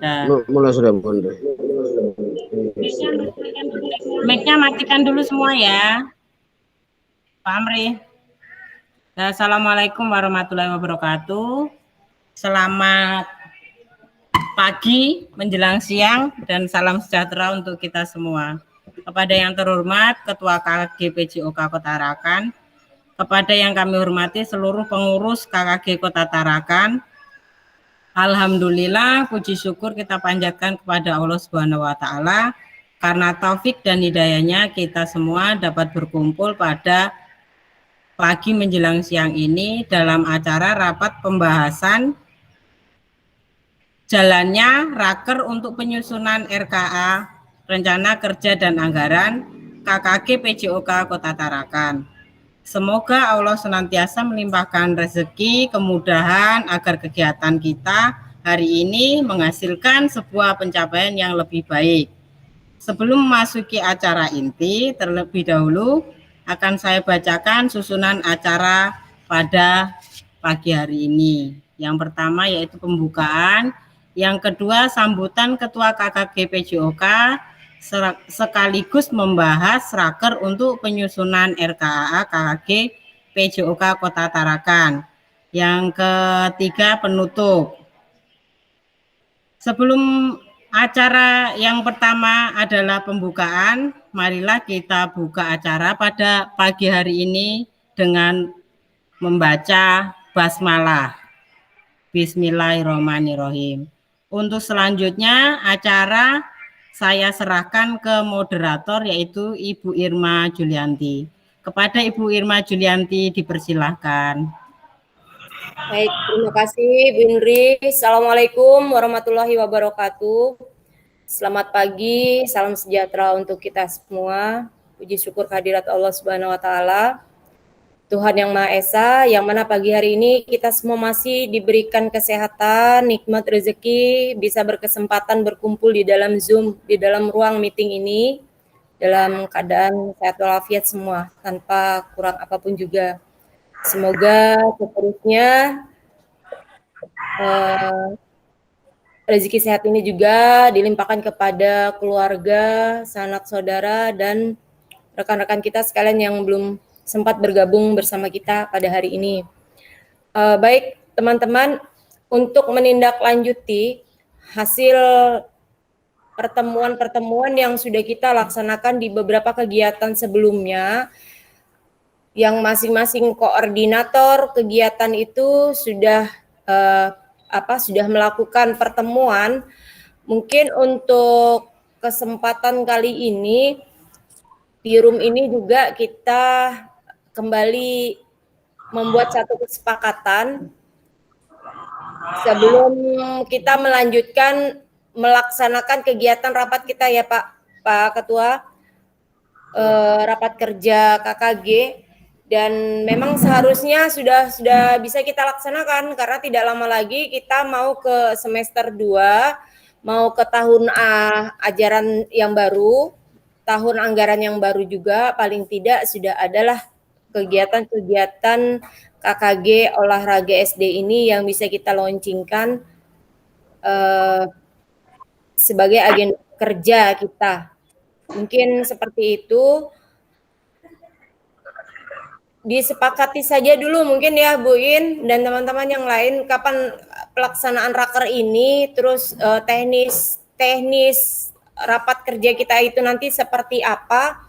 Nah, Mulai sudah Bunda. mic-nya matikan dulu semua ya, Pak Amri. Nah, Assalamualaikum warahmatullahi wabarakatuh. Selamat pagi menjelang siang dan salam sejahtera untuk kita semua. Kepada yang terhormat Ketua KKG PJOK Kota Tarakan, kepada yang kami hormati seluruh pengurus KKG Kota Tarakan, alhamdulillah puji syukur kita panjatkan kepada Allah Subhanahu wa taala karena taufik dan hidayahnya kita semua dapat berkumpul pada pagi menjelang siang ini dalam acara rapat pembahasan jalannya raker untuk penyusunan RKA, Rencana Kerja dan Anggaran, KKG PJOK Kota Tarakan. Semoga Allah senantiasa melimpahkan rezeki, kemudahan agar kegiatan kita hari ini menghasilkan sebuah pencapaian yang lebih baik. Sebelum memasuki acara inti, terlebih dahulu akan saya bacakan susunan acara pada pagi hari ini. Yang pertama yaitu pembukaan, yang kedua sambutan Ketua KKG PJOK sekaligus membahas raker untuk penyusunan RKA KKG PJOK Kota Tarakan. Yang ketiga penutup. Sebelum acara yang pertama adalah pembukaan, marilah kita buka acara pada pagi hari ini dengan membaca basmalah. Bismillahirrahmanirrahim. Untuk selanjutnya acara saya serahkan ke moderator yaitu Ibu Irma Julianti. Kepada Ibu Irma Julianti dipersilahkan. Baik, terima kasih Bu Indri. Assalamualaikum warahmatullahi wabarakatuh. Selamat pagi, salam sejahtera untuk kita semua. Puji syukur kehadirat Allah Subhanahu wa taala. Tuhan yang Maha Esa, yang mana pagi hari ini kita semua masih diberikan kesehatan, nikmat rezeki, bisa berkesempatan berkumpul di dalam Zoom, di dalam ruang meeting ini, dalam keadaan sehat walafiat semua, tanpa kurang apapun juga. Semoga seterusnya rezeki sehat ini juga dilimpahkan kepada keluarga, sanak saudara, dan rekan-rekan kita sekalian yang belum sempat bergabung bersama kita pada hari ini. Baik teman-teman, untuk menindaklanjuti hasil pertemuan-pertemuan yang sudah kita laksanakan di beberapa kegiatan sebelumnya, yang masing-masing koordinator kegiatan itu sudah sudah melakukan pertemuan. Mungkin untuk kesempatan kali ini di room ini juga kita kembali membuat satu kesepakatan sebelum kita melanjutkan melaksanakan kegiatan rapat kita ya Pak Ketua, rapat kerja KKG. Dan memang seharusnya sudah bisa kita laksanakan karena tidak lama lagi kita mau ke semester 2, mau ke tahun ajaran yang baru, tahun anggaran yang baru juga. Paling tidak sudah adalah kegiatan-kegiatan KKG olahraga SD ini yang bisa kita launchingkan sebagai agenda kerja kita. Mungkin seperti itu. Disepakati saja dulu mungkin ya Bu In dan teman-teman yang lain kapan pelaksanaan raker ini, terus teknis rapat kerja kita itu nanti seperti apa,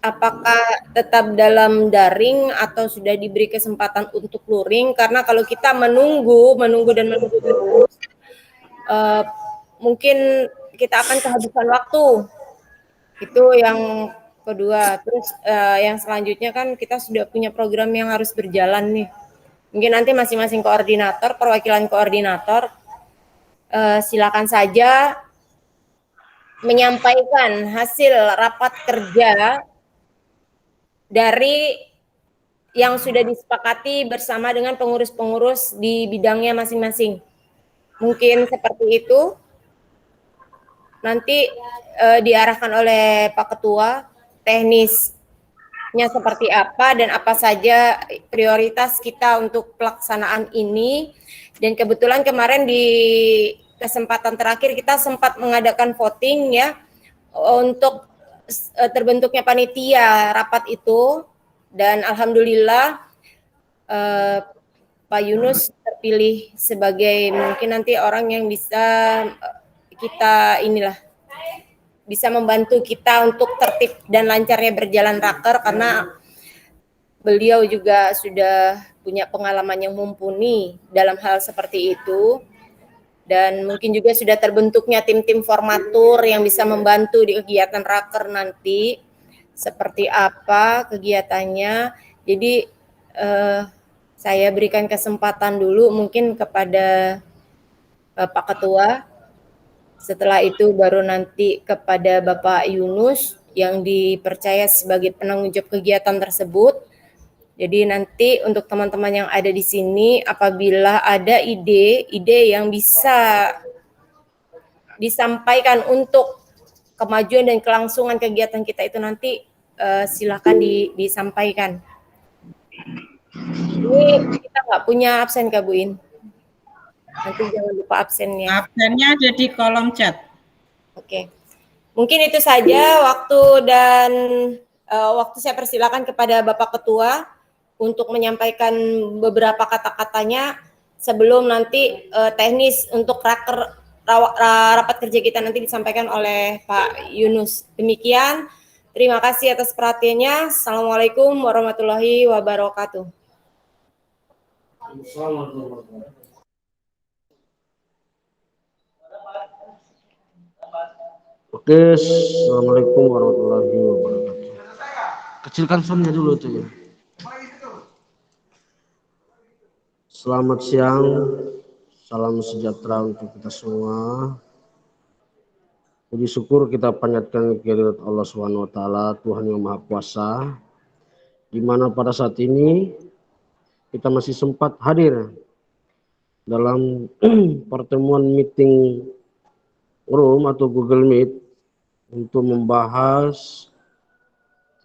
apakah tetap dalam daring atau sudah diberi kesempatan untuk luring, karena kalau kita menunggu terus mungkin kita akan kehabisan waktu. Itu yang kedua. Terus yang selanjutnya kan kita sudah punya program yang harus berjalan nih. Mungkin nanti masing-masing koordinator, perwakilan koordinator, silakan saja menyampaikan hasil rapat kerja dari yang sudah disepakati bersama dengan pengurus-pengurus di bidangnya masing-masing. Mungkin seperti itu. Nanti diarahkan oleh Pak Ketua, teknisnya seperti apa dan apa saja prioritas kita untuk pelaksanaan ini. Dan kebetulan kemarin di kesempatan terakhir kita sempat mengadakan voting ya untuk terbentuknya panitia rapat itu, dan alhamdulillah Pak Yunus terpilih sebagai mungkin nanti orang yang bisa kita bisa membantu kita untuk tertib dan lancarnya berjalan raker, karena beliau juga sudah punya pengalaman yang mumpuni dalam hal seperti itu, dan mungkin juga sudah terbentuknya tim-tim formatur yang bisa membantu di kegiatan raker nanti seperti apa kegiatannya. Jadi saya berikan kesempatan dulu mungkin kepada Bapak Ketua, setelah itu baru nanti kepada Bapak Yunus yang dipercaya sebagai penanggung jawab kegiatan tersebut. Jadi nanti untuk teman-teman yang ada di sini, apabila ada ide yang bisa disampaikan untuk kemajuan dan kelangsungan kegiatan kita itu nanti silakan disampaikan. Ini kita nggak punya absen Kak Bu In. Nanti jangan lupa absennya. Absennya ada di kolom chat. Oke. Mungkin itu saja waktu dan waktu saya persilakan kepada Bapak Ketua untuk menyampaikan beberapa kata-katanya sebelum nanti teknis untuk rapat kerja kita nanti disampaikan oleh Pak Yunus. Demikian, terima kasih atas perhatiannya. Assalamualaikum warahmatullahi wabarakatuh. Oke, assalamualaikum warahmatullahi wabarakatuh. Kecilkan soundnya dulu tuh ya. Selamat siang, salam sejahtera untuk kita semua. Puji syukur kita panjatkan kehadirat Allah Subhanahu wa taala, Tuhan yang Maha Kuasa, di mana pada saat ini kita masih sempat hadir dalam pertemuan meeting room atau Google Meet untuk membahas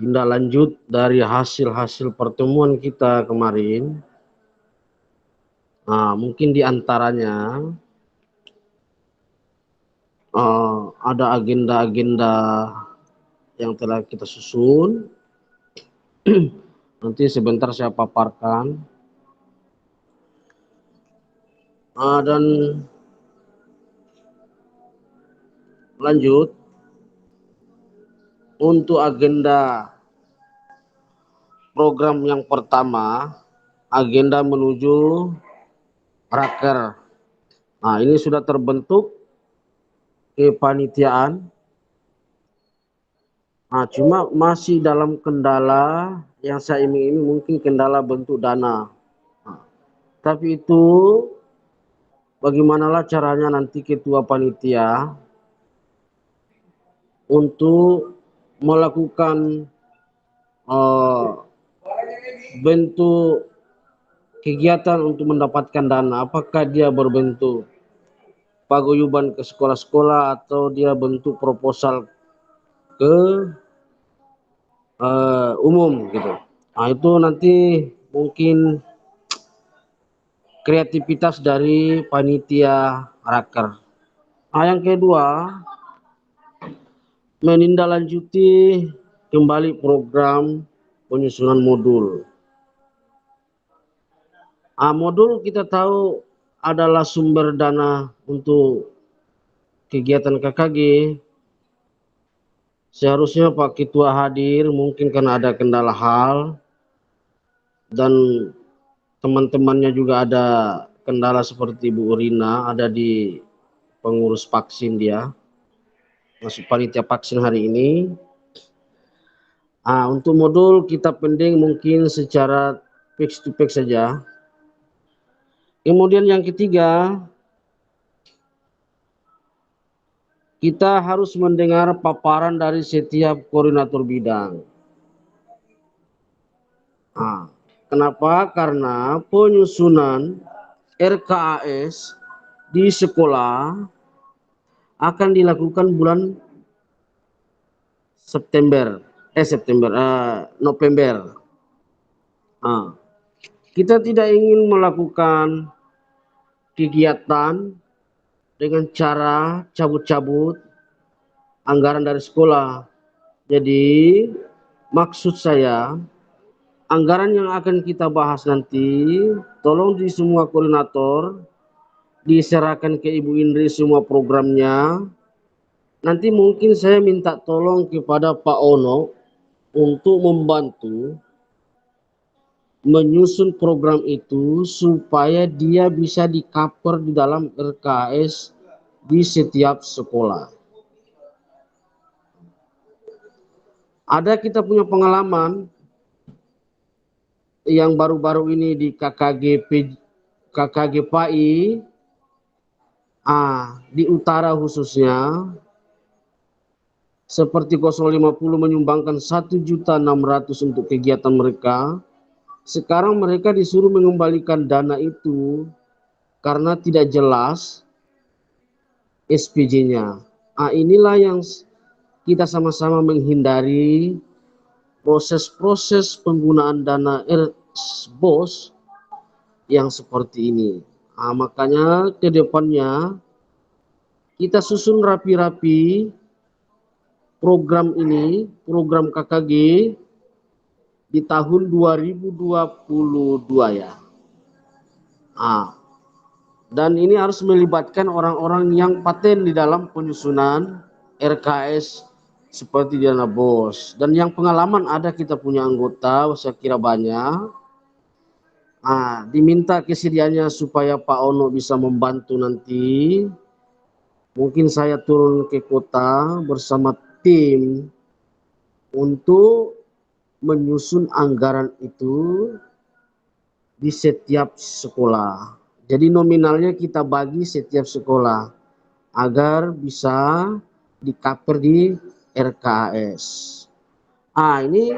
tindak lanjut dari hasil-hasil pertemuan kita kemarin. Nah, mungkin di antaranya ada agenda-agenda yang telah kita susun. Nanti sebentar saya paparkan. Dan lanjut untuk agenda program yang pertama, agenda menuju raker. Nah, ini sudah terbentuk kepanitiaan. Nah, cuma masih dalam kendala yang saya iming-iming, mungkin kendala bentuk dana. Nah, tapi itu bagaimanalah caranya nanti ketua panitia untuk melakukan bentuk kegiatan untuk mendapatkan dana. Apakah dia berbentuk paguyuban ke sekolah-sekolah atau dia bentuk proposal ke umum gitu. Nah, itu nanti mungkin kreativitas dari panitia raker. Nah, yang kedua, menindaklanjuti kembali program penyusunan modul. Modul kita tahu adalah sumber dana untuk kegiatan KKG. Seharusnya Pak Ketua hadir, mungkin karena ada kendala hal dan teman-temannya juga ada kendala seperti Bu Urina, ada di pengurus vaksin dia, masuk panitia vaksin hari ini. Untuk modul kita pending mungkin secara fix to fix saja. Kemudian yang ketiga, kita harus mendengar paparan dari setiap koordinator bidang. Kenapa? Karena penyusunan RKAS di sekolah akan dilakukan bulan November. Kita tidak ingin melakukan kegiatan dengan cara cabut-cabut anggaran dari sekolah. Jadi maksud saya, anggaran yang akan kita bahas nanti, tolong di semua koordinator diserahkan ke Ibu Indri semua programnya. Nanti mungkin saya minta tolong kepada Pak Ono untuk membantu menyusun program itu supaya dia bisa di-cover di dalam RKS di setiap sekolah. Ada kita punya pengalaman yang baru-baru ini di KKG PAI, di utara khususnya, seperti 050 menyumbangkan 1.600.000 untuk kegiatan mereka. Sekarang mereka disuruh mengembalikan dana itu karena tidak jelas SPJ-nya. Inilah yang kita sama-sama menghindari proses-proses penggunaan dana BOS yang seperti ini. Makanya ke depannya kita susun rapi-rapi program ini, program KKG di tahun 2022 ya. Dan ini harus melibatkan orang-orang yang paten di dalam penyusunan RKS seperti dana BOS. Dan yang pengalaman ada kita punya anggota, saya kira banyak. Diminta kesediaannya supaya Pak Ono bisa membantu nanti. Mungkin saya turun ke kota bersama tim untuk menyusun anggaran itu di setiap sekolah. Jadi nominalnya kita bagi setiap sekolah agar bisa di-cover di RKS. Ini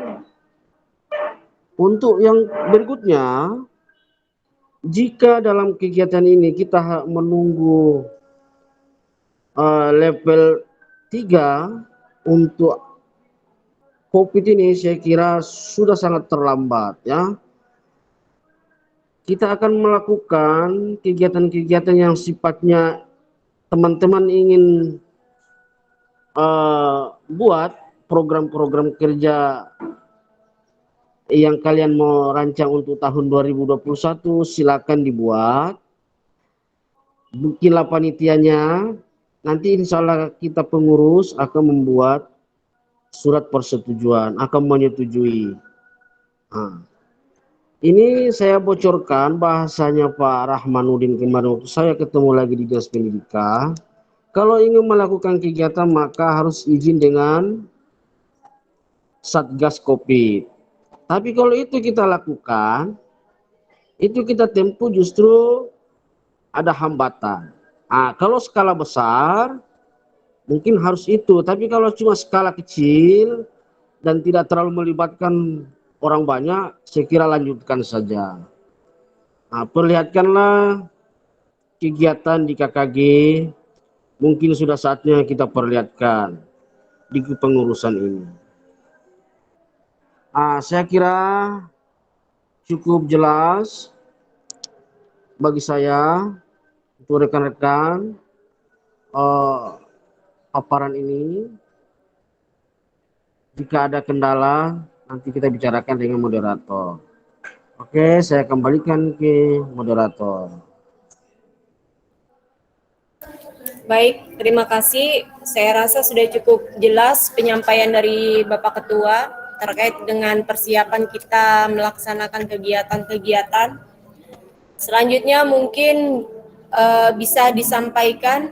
untuk yang berikutnya, jika dalam kegiatan ini kita menunggu level 3 untuk COVID ini, saya kira sudah sangat terlambat ya. Kita akan melakukan kegiatan-kegiatan yang sifatnya teman-teman ingin buat program-program kerja yang kalian mau rancang untuk tahun 2021, silakan dibuat. Bikinlah panitianya. Nanti insya Allah kita pengurus akan membuat surat persetujuan, akan menyetujui. Ini saya bocorkan bahasanya Pak Rahmanuddin kemarin waktu saya ketemu lagi di Dinas Pendidikan. Kalau ingin melakukan kegiatan maka harus izin dengan Satgas COVID. Tapi kalau itu kita lakukan, itu kita tempuh justru ada hambatan. Kalau skala besar mungkin harus itu, tapi kalau cuma skala kecil dan tidak terlalu melibatkan orang banyak, saya kira lanjutkan saja. Perlihatkanlah kegiatan di KKG, mungkin sudah saatnya kita perlihatkan di kepengurusan ini. Saya kira cukup jelas bagi saya untuk rekan-rekan paparan ini. Jika ada kendala nanti kita bicarakan dengan moderator. Oke, saya kembalikan ke moderator. Baik, terima kasih. Saya rasa sudah cukup jelas penyampaian dari Bapak Ketua terkait dengan persiapan kita melaksanakan kegiatan-kegiatan. Selanjutnya mungkin bisa disampaikan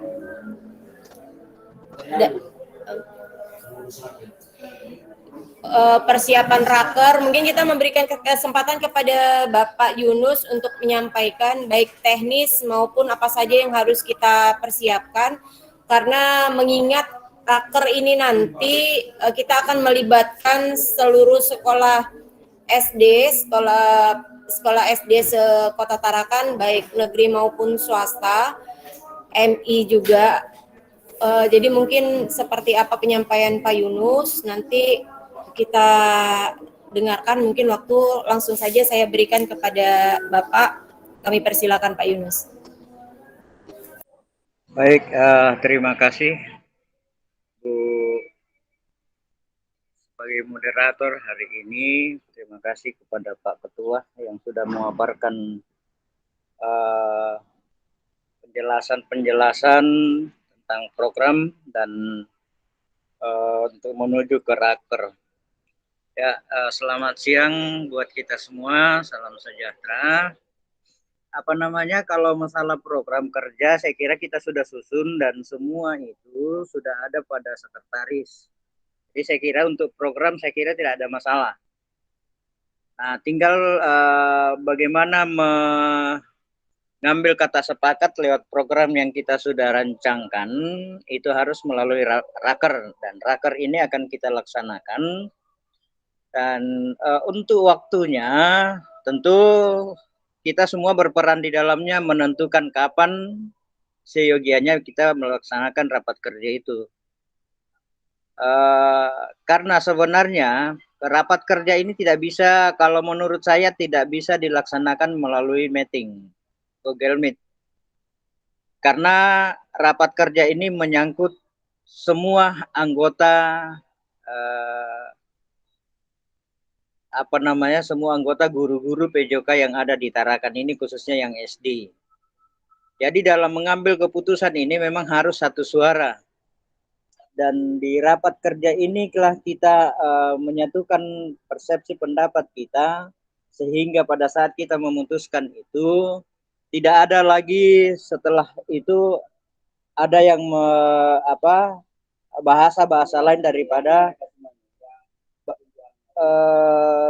persiapan raker. Mungkin kita memberikan kesempatan kepada Bapak Yunus untuk menyampaikan baik teknis maupun apa saja yang harus kita persiapkan, karena mengingat raker ini nanti kita akan melibatkan seluruh sekolah SD, sekolah SD se-Kota Tarakan, baik negeri maupun swasta, MI juga. Jadi mungkin seperti apa penyampaian Pak Yunus, nanti kita dengarkan. Mungkin waktu langsung saja saya berikan kepada Bapak. Kami persilakan Pak Yunus. Baik, terima kasih Bu sebagai moderator hari ini. Terima kasih kepada Pak Ketua yang sudah memaparkan penjelasan-penjelasan tentang program dan untuk menuju ke raker. Ya, selamat siang buat kita semua. Salam sejahtera. Kalau masalah program kerja, saya kira kita sudah susun dan semua itu sudah ada pada sekretaris. Jadi saya kira untuk program saya kira tidak ada masalah. Nah, tinggal bagaimana mengambil kata sepakat lewat program yang kita sudah rancangkan, itu harus melalui raker, dan raker ini akan kita laksanakan. Dan untuk waktunya tentu kita semua berperan di dalamnya menentukan kapan seyogianya kita melaksanakan rapat kerja itu. Karena sebenarnya rapat kerja ini tidak bisa, kalau menurut saya tidak bisa dilaksanakan melalui meeting, Google Meet. Karena rapat kerja ini menyangkut semua anggota semua anggota guru-guru PJOK yang ada di Tarakan ini, khususnya yang SD. Jadi dalam mengambil keputusan ini memang harus satu suara. Dan di rapat kerja ini telah kita menyatukan persepsi pendapat kita, sehingga pada saat kita memutuskan itu tidak ada lagi setelah itu ada yang bahasa-bahasa lain daripada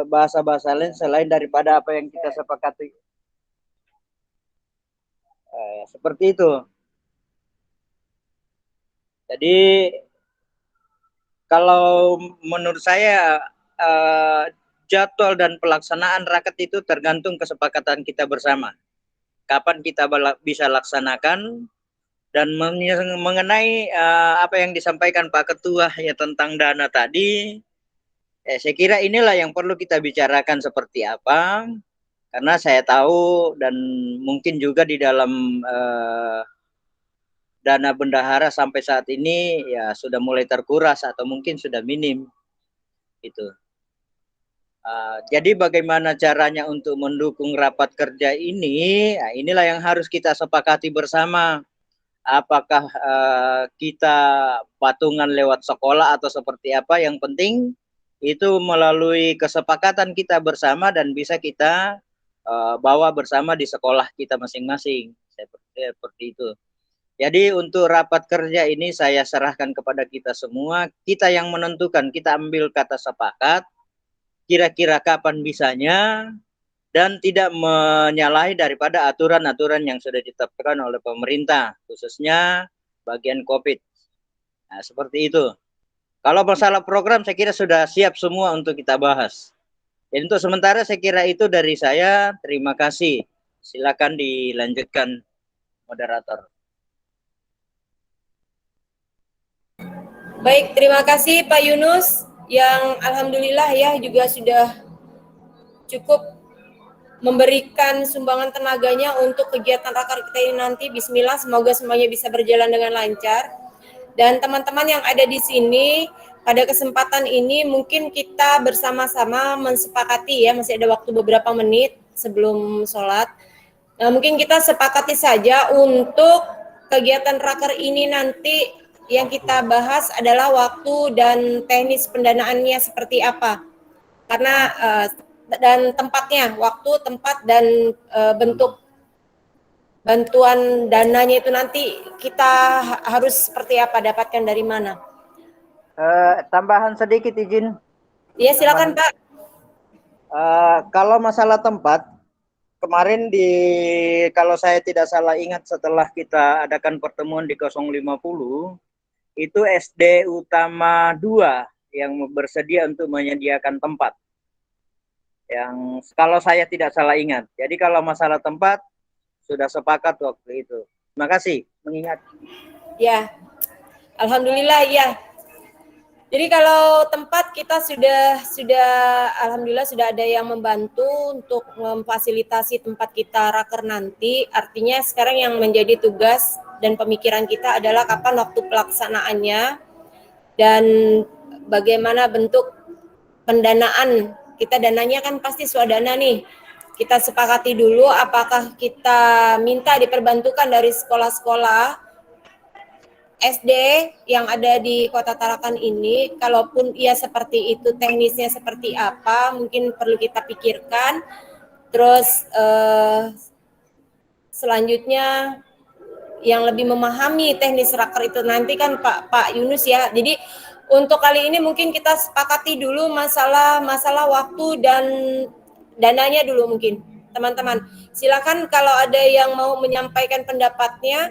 bahasa-bahasa lain selain daripada apa yang kita sepakati. Seperti itu. Jadi kalau menurut saya jadwal dan pelaksanaan raket itu tergantung kesepakatan kita bersama. Kapan kita bisa laksanakan, dan mengenai apa yang disampaikan Pak Ketua ya tentang dana tadi, saya kira inilah yang perlu kita bicarakan seperti apa, karena saya tahu dan mungkin juga di dalam dana bendahara sampai saat ini ya sudah mulai terkuras atau mungkin sudah minim gitu. Jadi bagaimana caranya untuk mendukung rapat kerja ini? Nah, inilah yang harus kita sepakati bersama. Apakah kita patungan lewat sekolah atau seperti apa? Yang penting itu melalui kesepakatan kita bersama dan bisa kita bawa bersama di sekolah kita masing-masing. Seperti itu. Jadi untuk rapat kerja ini saya serahkan kepada kita semua, kita yang menentukan, kita ambil kata sepakat, kira-kira kapan bisanya, dan tidak menyalahi daripada aturan-aturan yang sudah ditetapkan oleh pemerintah, khususnya bagian COVID. Nah, seperti itu. Kalau masalah program saya kira sudah siap semua untuk kita bahas. Jadi untuk sementara saya kira itu dari saya. Terima kasih. Silakan dilanjutkan, moderator. Baik, terima kasih Pak Yunus yang alhamdulillah ya juga sudah cukup memberikan sumbangan tenaganya untuk kegiatan raker kita ini nanti. Bismillah, semoga semuanya bisa berjalan dengan lancar. Dan teman-teman yang ada di sini, pada kesempatan ini mungkin kita bersama-sama mensepakati ya, masih ada waktu beberapa menit sebelum sholat. Nah, mungkin kita sepakati saja untuk kegiatan raker ini nanti yang kita bahas adalah waktu dan teknis pendanaannya seperti apa. Karena dan tempatnya, waktu, tempat, dan bentuk bantuan dananya itu nanti kita harus seperti apa, dapatkan dari mana? Tambahan sedikit izin. Iya, silakan Pak. Kalau masalah tempat, kemarin kalau saya tidak salah ingat setelah kita adakan pertemuan di 050, itu SD Utama 2 yang bersedia untuk menyediakan tempat. Yang kalau saya tidak salah ingat. Jadi kalau masalah tempat sudah sepakat waktu itu. Terima kasih mengingat. Ya, alhamdulillah ya. Jadi kalau tempat kita sudah alhamdulillah sudah ada yang membantu untuk memfasilitasi tempat kita raker nanti. Artinya sekarang yang menjadi tugas dan pemikiran kita adalah kapan waktu pelaksanaannya dan bagaimana bentuk pendanaan. Kita dananya kan pasti swadana nih. Kita sepakati dulu apakah kita minta diperbantukan dari sekolah-sekolah SD yang ada di Kota Tarakan ini. Kalaupun ia seperti itu, teknisnya seperti apa, mungkin perlu kita pikirkan. Terus selanjutnya yang lebih memahami teknis raker itu nanti kan Pak Yunus ya. Jadi untuk kali ini mungkin kita sepakati dulu masalah waktu dan dananya dulu mungkin. Teman-teman, silakan kalau ada yang mau menyampaikan pendapatnya,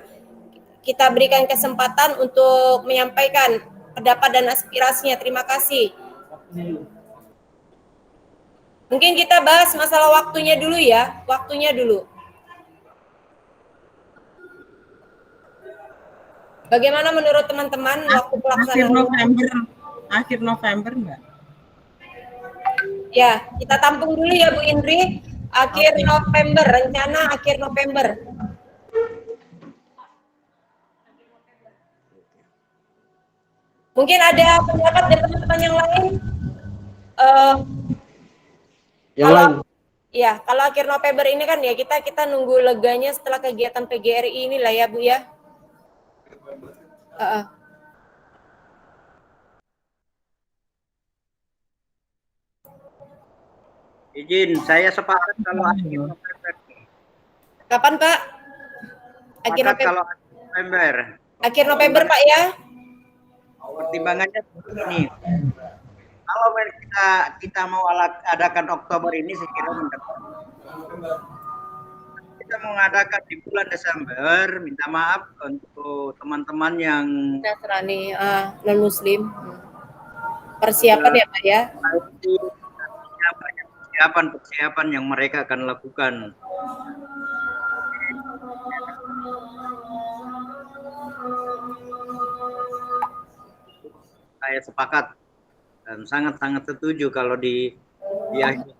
kita berikan kesempatan untuk menyampaikan pendapat dan aspirasinya. Terima kasih. Mungkin kita bahas masalah waktunya dulu ya, waktunya dulu. Bagaimana menurut teman-teman waktu pelaksanaan? Akhir November enggak? Ya, kita tampung dulu ya Bu Indri. Akhir November, rencana akhir November. Mungkin ada pendapat dari teman-teman yang lain? Lain? Ya, kalau akhir November ini kan ya kita nunggu leganya setelah kegiatan PGRI inilah ya Bu ya. Izin, saya sepakat kalau akhir November. Kapan Pak? Akhir Sepakat November. kalau akhir November. Akhir November Pak ya? Pertimbangannya begini. Kalau kita mau adakan Oktober ini, saya kira kita mau mengadakan di bulan Desember. Minta maaf untuk teman-teman yang Nasrani, non Muslim. Persiapan ya Pak ya? Persiapan yang mereka akan lakukan. Saya sepakat dan sangat-sangat setuju kalau di akhir.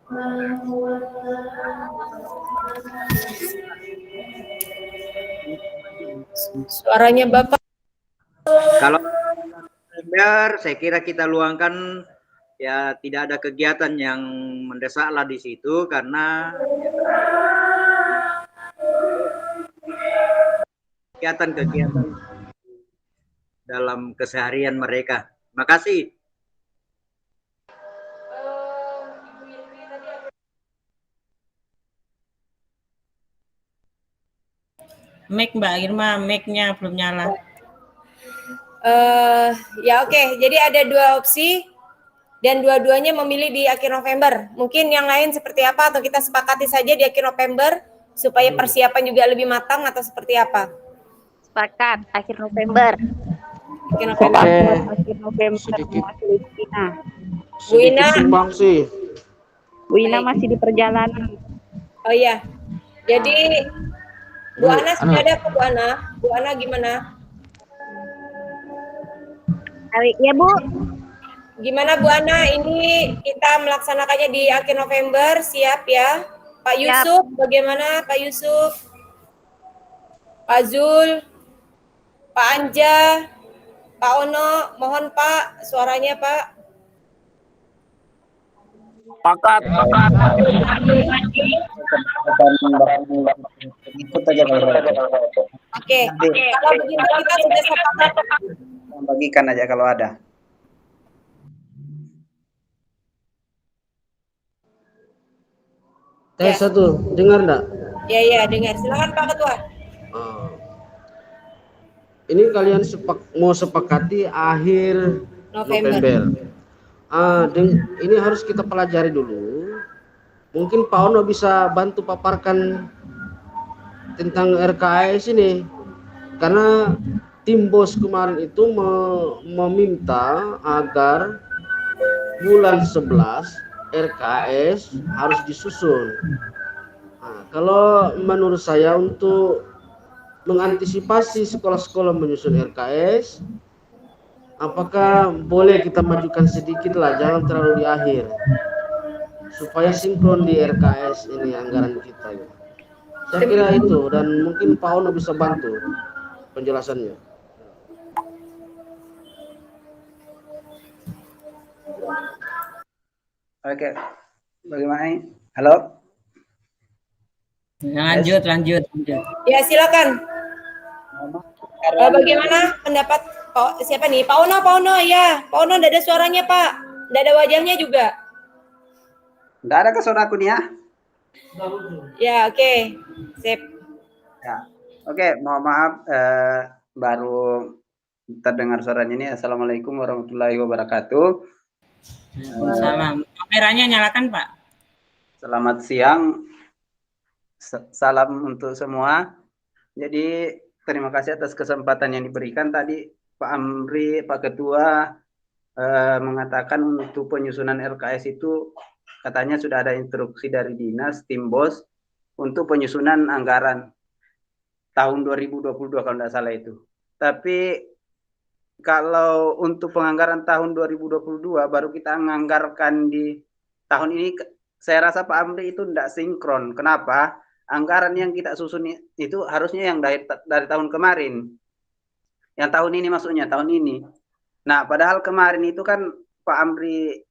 Suaranya Bapak. Kalau saya kira kita luangkan ya, tidak ada kegiatan yang mendesaklah di situ karena kegiatan-kegiatan dalam keseharian mereka. Terima kasih. Mic Mbak Irma, mic-nya belum nyala. Ya oke. Jadi ada dua opsi dan dua-duanya memilih di akhir November. Mungkin yang lain seperti apa atau kita sepakati saja di akhir November supaya persiapan juga lebih matang atau seperti apa? Sepakat akhir November. Akhir November. Akhir November. Sedikit Bu Ina. Sumbang sih. Bu Ina masih di perjalanan. Oh iya. Jadi Bu Ana sudah ada apa Bu Ana? Bu Ana gimana? Ya Bu. Gimana Bu Ana? Ini kita melaksanakannya di akhir November, siap ya? Pak Yusuf, bagaimana Pak Yusuf? Pak Zul, Pak Anja, Pak Ono, mohon Pak, suaranya Pak. Pakat. Ikut aja Oke. Kalau begitu kita sudah sepakat. Bagikan aja kalau ada. Tes satu, dengar enggak? Ya, dengar. Silakan Pak Ketua. Ini kalian mau sepakati akhir November. Ini harus kita pelajari dulu. Mungkin Pak Ono bisa bantu paparkan tentang RKS ini, karena tim bos kemarin itu meminta agar bulan 11 RKS harus disusun. Kalau menurut saya untuk mengantisipasi sekolah-sekolah menyusun RKS, apakah boleh kita majukan sedikit lah, jangan terlalu di akhir, supaya sinkron di RKS ini anggaran kita. Saya kira itu, dan mungkin Pak Ono bisa bantu penjelasannya. Oke, bagaimana ini? Halo? Lanjut. Ya, silakan. Bagaimana pendapat siapa nih? Pak Ono ya. Pak Ono enggak ada suaranya, Pak. Enggak ada wajahnya juga. Enggak ada ke suara aku nih ya? Ya, oke. Sip. Ya. Oke, mohon maaf baru terdengar suaranya ini. Assalamualaikum warahmatullahi wabarakatuh. Salam. Kameranya nyalakan, Pak. Selamat siang. Salam untuk semua. Jadi terima kasih atas kesempatan yang diberikan tadi Pak Amri, Pak Ketua mengatakan untuk penyusunan RKS itu katanya sudah ada instruksi dari Dinas Tim Bos untuk penyusunan anggaran tahun 2022 kalau tidak salah itu. Tapi kalau untuk penganggaran tahun 2022 baru kita menganggarkan di tahun ini, saya rasa Pak Amri itu tidak sinkron. Kenapa? Anggaran yang kita susun itu harusnya yang dari tahun kemarin. Yang tahun ini maksudnya, tahun ini. Nah, padahal kemarin itu kan Pak Amri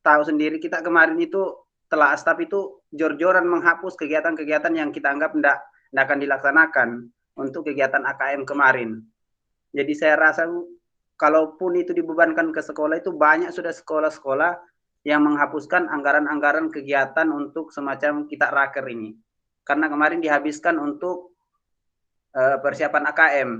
tahu sendiri, kita kemarin itu telah staf itu jor-joran menghapus kegiatan-kegiatan yang kita anggap tidak akan dilaksanakan untuk kegiatan AKM kemarin. Jadi saya rasa kalaupun itu dibebankan ke sekolah, itu banyak sudah sekolah-sekolah yang menghapuskan anggaran-anggaran kegiatan untuk semacam kita raker ini. Karena kemarin dihabiskan untuk persiapan AKM.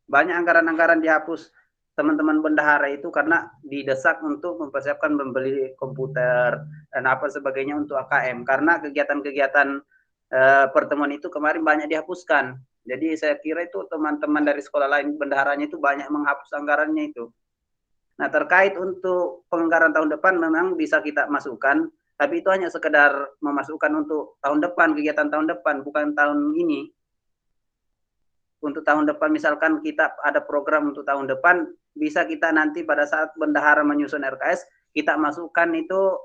Banyak anggaran-anggaran dihapus teman-teman bendahara itu karena didesak untuk mempersiapkan membeli komputer dan apa sebagainya untuk AKM. Karena kegiatan-kegiatan pertemuan itu kemarin banyak dihapuskan. Jadi saya kira itu teman-teman dari sekolah lain bendaharanya itu banyak menghapus anggarannya itu. Nah, terkait untuk penganggaran tahun depan memang bisa kita masukkan, tapi itu hanya sekedar memasukkan untuk tahun depan, kegiatan tahun depan, bukan tahun ini. Untuk tahun depan misalkan kita ada program untuk tahun depan, bisa kita nanti pada saat bendahara menyusun RKS, kita masukkan itu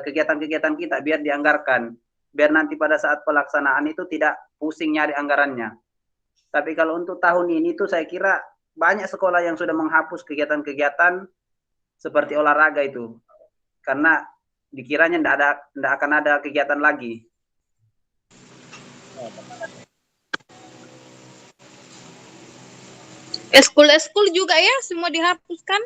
kegiatan-kegiatan kita biar dianggarkan. Biar nanti pada saat pelaksanaan itu tidak pusing nyari anggarannya. Tapi kalau untuk tahun ini tuh saya kira banyak sekolah yang sudah menghapus kegiatan-kegiatan seperti olahraga itu. Karena dikiranya tidak akan ada kegiatan lagi. Eskul juga ya, semua dihapuskan.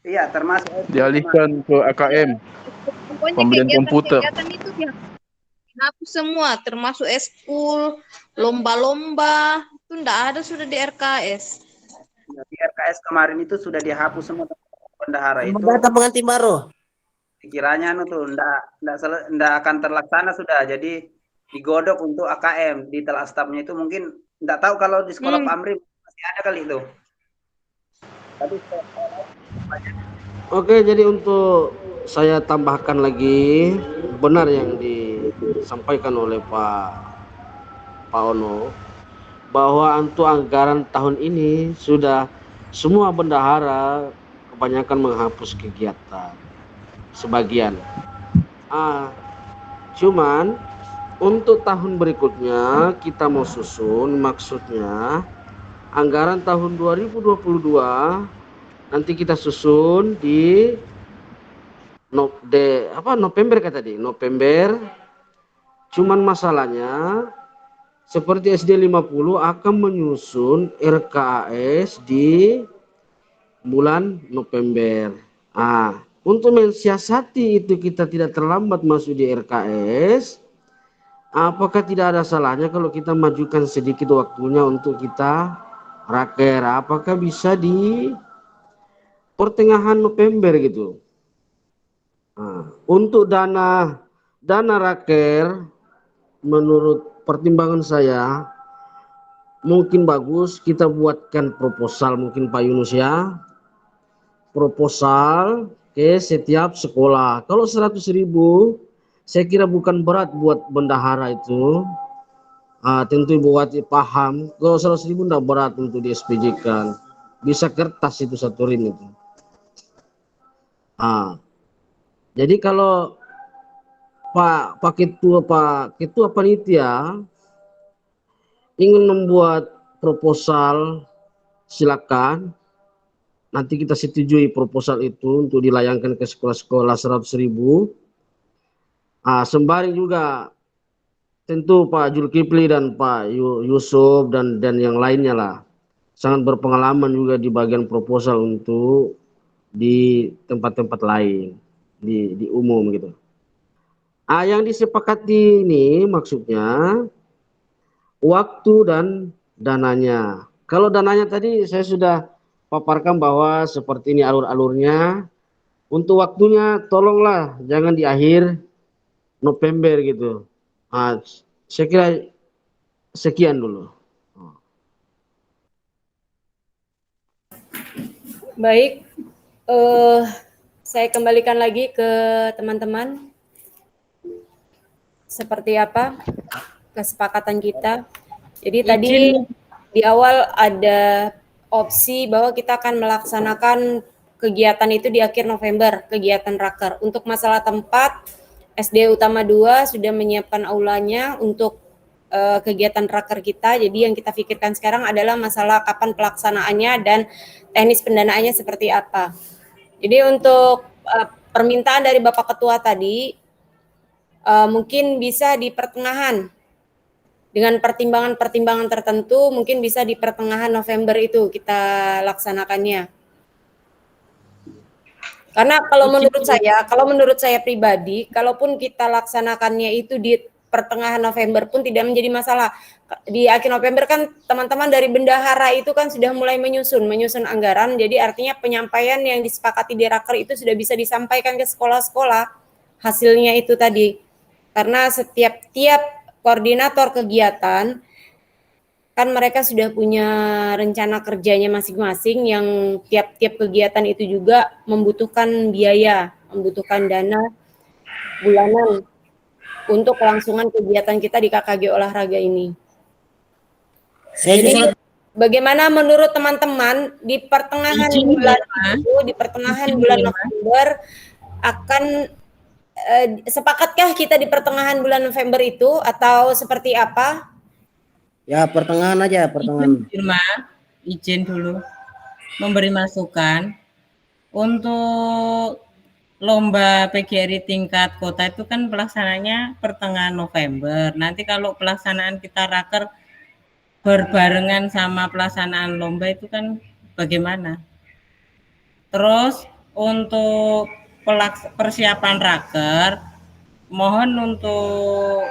Iya, termasuk dialihkan ke AKM. Pokoknya Pembelian komputer. kegiatan itu dihapus semua, termasuk eskul, lomba-lomba, itu enggak ada sudah di RKS. Di RKS kemarin itu sudah dihapus semua bendahara itu. Data pengantin baru. Pikirannya enggak akan terlaksana sudah. Jadi digodok untuk AKM di telah stafnya itu mungkin enggak tahu kalau di sekolah Pak Amri masih ada kali itu. Tapi Oke, jadi untuk saya tambahkan lagi, benar yang disampaikan oleh Pak Ono, bahwa untuk anggaran tahun ini sudah semua bendahara kebanyakan menghapus kegiatan, sebagian. Cuman untuk tahun berikutnya kita mau susun, maksudnya anggaran tahun 2022 nanti kita susun di November kata tadi, November. Cuman masalahnya seperti SD 50 akan menyusun RKAS di bulan November. Untuk mensiasati itu kita tidak terlambat masuk di RKS, apakah tidak ada salahnya kalau kita majukan sedikit waktunya untuk kita raker? Apakah bisa di pertengahan November gitu? Untuk dana raker, menurut pertimbangan saya mungkin bagus kita buatkan proposal, mungkin Pak Yunus ya, proposal ke setiap sekolah. Kalau 100.000 saya kira bukan berat buat bendahara itu. Tentu buat paham, kalau 100.000 tidak berat untuk di SPJ kan, bisa kertas itu satu rim itu. Jadi kalau Pak Ketua Panitia ingin membuat proposal, silakan. Nanti kita setujui proposal itu untuk dilayangkan ke sekolah-sekolah 100.000. Sembari juga tentu Pak Zulkifli dan Pak Yusuf dan yang lainnya lah sangat berpengalaman juga di bagian proposal untuk di tempat-tempat lain di umum gitu. Yang disepakati ini maksudnya waktu dan dananya. Kalau dananya tadi saya sudah paparkan bahwa seperti ini alur-alurnya. Untuk waktunya tolonglah jangan di akhir November gitu. Saya kira sekian dulu. Baik, saya kembalikan lagi ke teman-teman. Seperti apa kesepakatan kita? Jadi tadi di awal ada opsi bahwa kita akan melaksanakan kegiatan itu di akhir November, kegiatan raker. Untuk masalah tempat, SD Utama 2 sudah menyiapkan aulanya untuk kegiatan raker kita. Jadi yang kita pikirkan sekarang adalah masalah kapan pelaksanaannya dan teknis pendanaannya seperti apa. Jadi untuk permintaan dari Bapak Ketua tadi, mungkin bisa di pertengahan, dengan pertimbangan-pertimbangan tertentu, mungkin bisa di pertengahan November itu kita laksanakannya. Karena kalau menurut saya pribadi, kalaupun kita laksanakannya itu di pertengahan November pun tidak menjadi masalah. Di akhir November kan teman-teman dari bendahara itu kan sudah mulai menyusun anggaran, jadi artinya penyampaian yang disepakati di raker itu sudah bisa disampaikan ke sekolah-sekolah hasilnya itu tadi. Karena setiap koordinator kegiatan kan mereka sudah punya rencana kerjanya masing-masing yang tiap-tiap kegiatan itu juga membutuhkan biaya, membutuhkan dana bulanan untuk kelangsungan kegiatan kita di KKG olahraga ini. Jadi bagaimana menurut teman-teman di pertengahan bulan November akan sepakatkah kita di pertengahan bulan November itu atau seperti apa? Ya, pertengahan aja, pertengahan. Izin dulu memberi masukan untuk lomba PGRI tingkat kota itu kan pelaksananya pertengahan November. Nanti kalau pelaksanaan kita raker berbarengan sama pelaksanaan lomba itu kan bagaimana? Terus untuk persiapan raker, mohon untuk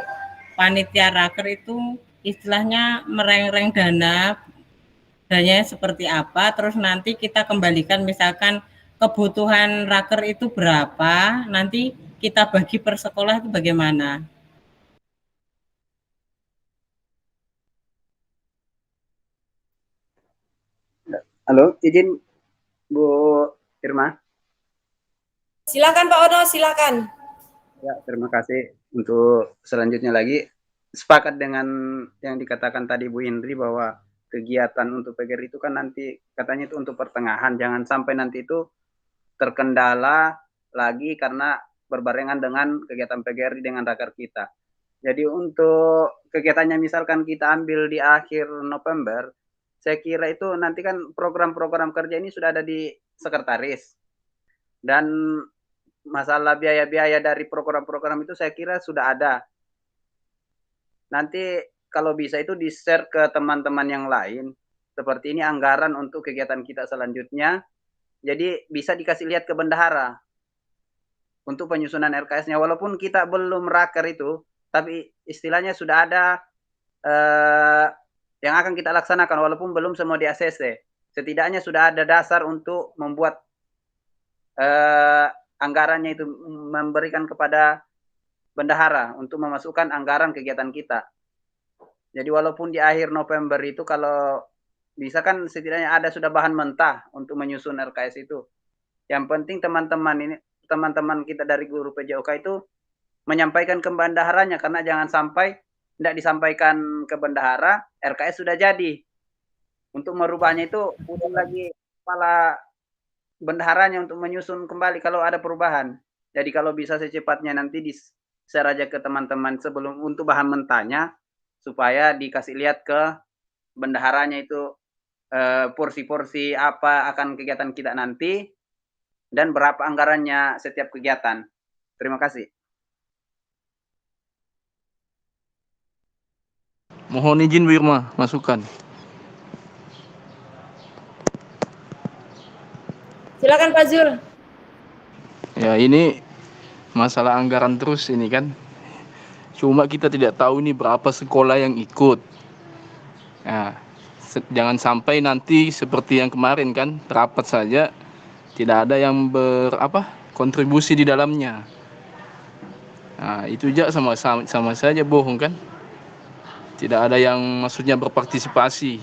panitia raker itu istilahnya mereng-reng dananya seperti apa, terus nanti kita kembalikan misalkan kebutuhan raker itu berapa, nanti kita bagi per sekolah itu bagaimana? Halo, izin Bu Irma. Silakan Pak Ono, silakan. Ya, terima kasih. Untuk selanjutnya lagi, sepakat dengan yang dikatakan tadi Bu Indri bahwa kegiatan untuk PGRI itu kan nanti katanya itu untuk pertengahan, jangan sampai nanti itu terkendala lagi karena berbarengan dengan kegiatan PGRI dengan raker kita. Jadi untuk kegiatannya misalkan kita ambil di akhir November, saya kira itu nanti kan program-program kerja ini sudah ada di sekretaris. Dan masalah biaya-biaya dari program-program itu saya kira sudah ada. Nanti kalau bisa itu di-share ke teman-teman yang lain. Seperti ini anggaran untuk kegiatan kita selanjutnya. Jadi bisa dikasih lihat ke bendahara untuk penyusunan RKS-nya. Walaupun kita belum raker itu, tapi istilahnya sudah ada yang akan kita laksanakan walaupun belum semua di ACC. Setidaknya sudah ada dasar untuk membuat anggarannya itu, memberikan kepada bendahara untuk memasukkan anggaran kegiatan kita. Jadi walaupun di akhir November itu kalau bisa kan setidaknya ada sudah bahan mentah untuk menyusun RKS itu. Yang penting teman-teman kita dari guru PJOK itu menyampaikan ke bendaharanya, karena jangan sampai tidak disampaikan ke bendahara, RKS sudah jadi. Untuk merubahnya itu udah lagi kepala bendaharanya untuk menyusun kembali kalau ada perubahan. Jadi kalau bisa secepatnya nanti di-share aja ke teman-teman sebelum untuk bahan mentahnya, supaya dikasih lihat ke bendaharanya itu porsi-porsi apa akan kegiatan kita nanti dan berapa anggarannya setiap kegiatan. Terima kasih. Mohon izin Bu Irma, masukan. Silakan Pak Zul. Ya, ini masalah anggaran terus ini kan. Cuma kita tidak tahu ini berapa sekolah yang ikut. Nah, jangan sampai nanti seperti yang kemarin kan, rapat saja tidak ada yang kontribusi di dalamnya. Nah, itu aja sama saja bohong kan. Tidak ada yang maksudnya berpartisipasi.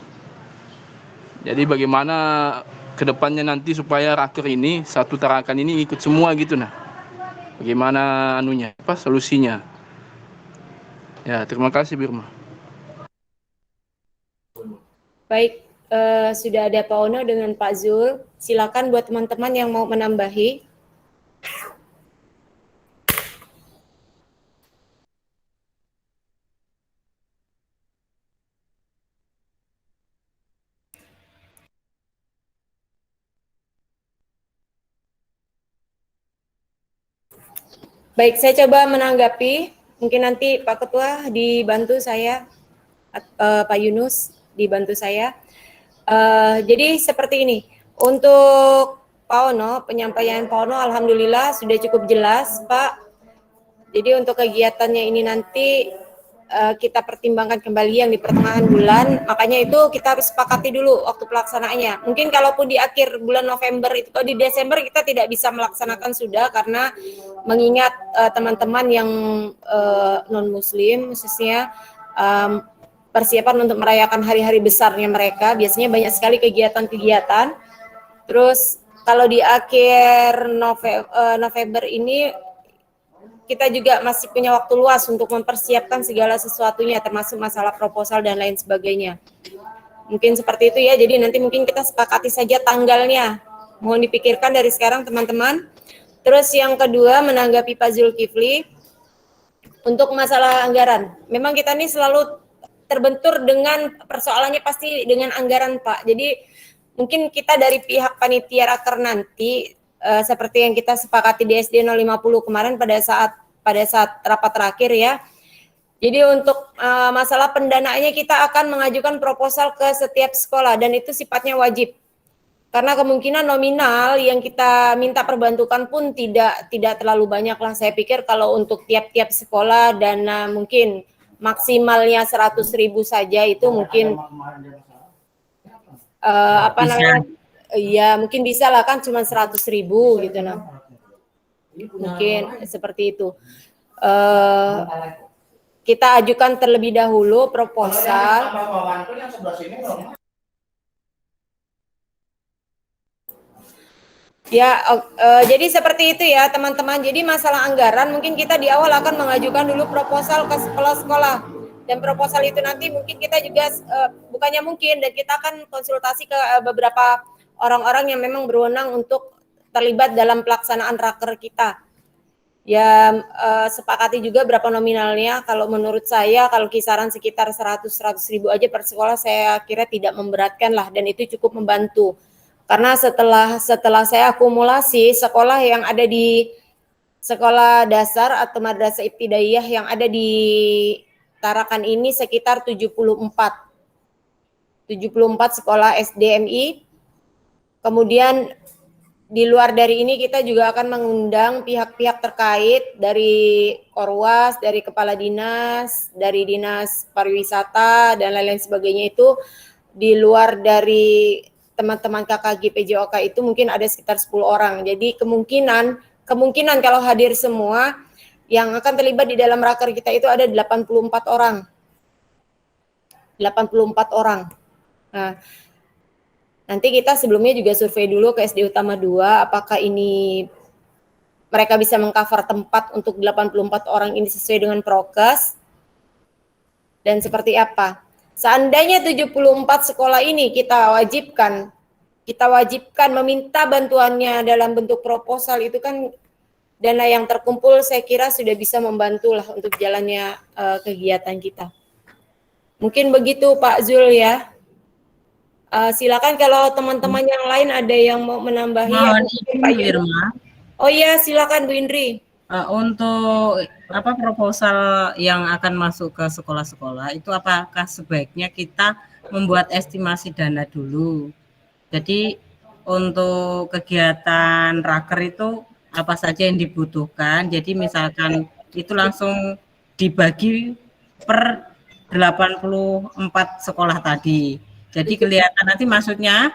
Jadi bagaimana kedepannya nanti supaya raker ini, satu tarakan ini ikut semua gitu nah. Bagaimana solusinya. Ya, terima kasih Birma. Baik, sudah ada Pak Ono dengan Pak Zul. Silakan buat teman-teman yang mau menambahi. Baik, saya coba menanggapi. Mungkin nanti Pak Ketua dibantu saya, Pak Yunus dibantu saya. Jadi seperti ini. Untuk Pak Ono, penyampaian Pak Ono alhamdulillah sudah cukup jelas, Pak. Jadi untuk kegiatannya ini nanti kita pertimbangkan kembali yang di pertengahan bulan, makanya itu kita harus sepakati dulu waktu pelaksanaannya. Mungkin kalaupun di akhir bulan November itu atau di Desember kita tidak bisa melaksanakan sudah karena mengingat teman-teman yang non-muslim khususnya persiapan untuk merayakan hari-hari besarnya mereka, biasanya banyak sekali kegiatan-kegiatan. Terus kalau di akhir November ini kita juga masih punya waktu luas untuk mempersiapkan segala sesuatunya, termasuk masalah proposal dan lain sebagainya. Mungkin seperti itu ya, jadi nanti mungkin kita sepakati saja tanggalnya. Mohon dipikirkan dari sekarang teman-teman. Terus yang kedua, menanggapi Pak Zulkifli, untuk masalah anggaran. Memang kita ini selalu terbentur dengan persoalannya pasti dengan anggaran Pak. Jadi mungkin kita dari pihak panitia raker nanti, seperti yang kita sepakati di SD 050 kemarin pada saat rapat terakhir ya. Jadi untuk masalah pendanaannya kita akan mengajukan proposal ke setiap sekolah dan itu sifatnya wajib. Karena kemungkinan nominal yang kita minta perbantukan pun tidak terlalu banyak lah. Saya pikir kalau untuk tiap-tiap sekolah dana mungkin maksimalnya 100.000 saja itu mungkin ya mungkin bisa lah kan cuma 100.000 gitu nah. Mungkin seperti itu. Kita ajukan terlebih dahulu proposal. Ya, jadi seperti itu ya teman-teman. Jadi masalah anggaran mungkin kita di awal akan mengajukan dulu proposal ke sekolah-sekolah. Dan proposal itu nanti mungkin kita juga, bukannya mungkin, dan kita akan konsultasi ke beberapa orang-orang yang memang berwenang untuk terlibat dalam pelaksanaan raker kita. Ya, sepakati juga berapa nominalnya. Kalau menurut saya, kalau kisaran sekitar 100.000 aja per sekolah, saya kira tidak memberatkan lah, dan itu cukup membantu. Karena setelah saya akumulasi sekolah yang ada di sekolah dasar atau madrasah ibtidaiyah yang ada di Tarakan ini sekitar 74 sekolah SDMI. Kemudian di luar dari ini kita juga akan mengundang pihak-pihak terkait dari Korwas, dari Kepala Dinas, dari Dinas Pariwisata dan lain-lain sebagainya. Itu di luar dari teman-teman KKG PJOK itu mungkin ada sekitar 10 orang. Jadi kemungkinan kalau hadir semua yang akan terlibat di dalam raker kita itu ada 84 orang. 84 orang. Nah, nanti kita sebelumnya juga survei dulu ke SD Utama 2 apakah ini mereka bisa mengcover tempat untuk 84 orang ini sesuai dengan prokes dan seperti apa. Seandainya 74 sekolah ini kita wajibkan meminta bantuannya dalam bentuk proposal, itu kan dana yang terkumpul saya kira sudah bisa membantu lah untuk jalannya kegiatan kita. Mungkin begitu Pak Zul ya. Silakan kalau teman-teman yang lain ada yang mau menambahi. Mohon atau izin Pak Bu Yunus. Irma, Oh iya, silakan Bu Indri. untuk proposal yang akan masuk ke sekolah-sekolah itu apakah sebaiknya kita membuat estimasi dana dulu. Jadi untuk kegiatan raker itu apa saja yang dibutuhkan. Jadi misalkan itu langsung dibagi per 84 sekolah tadi. Jadi kelihatan nanti maksudnya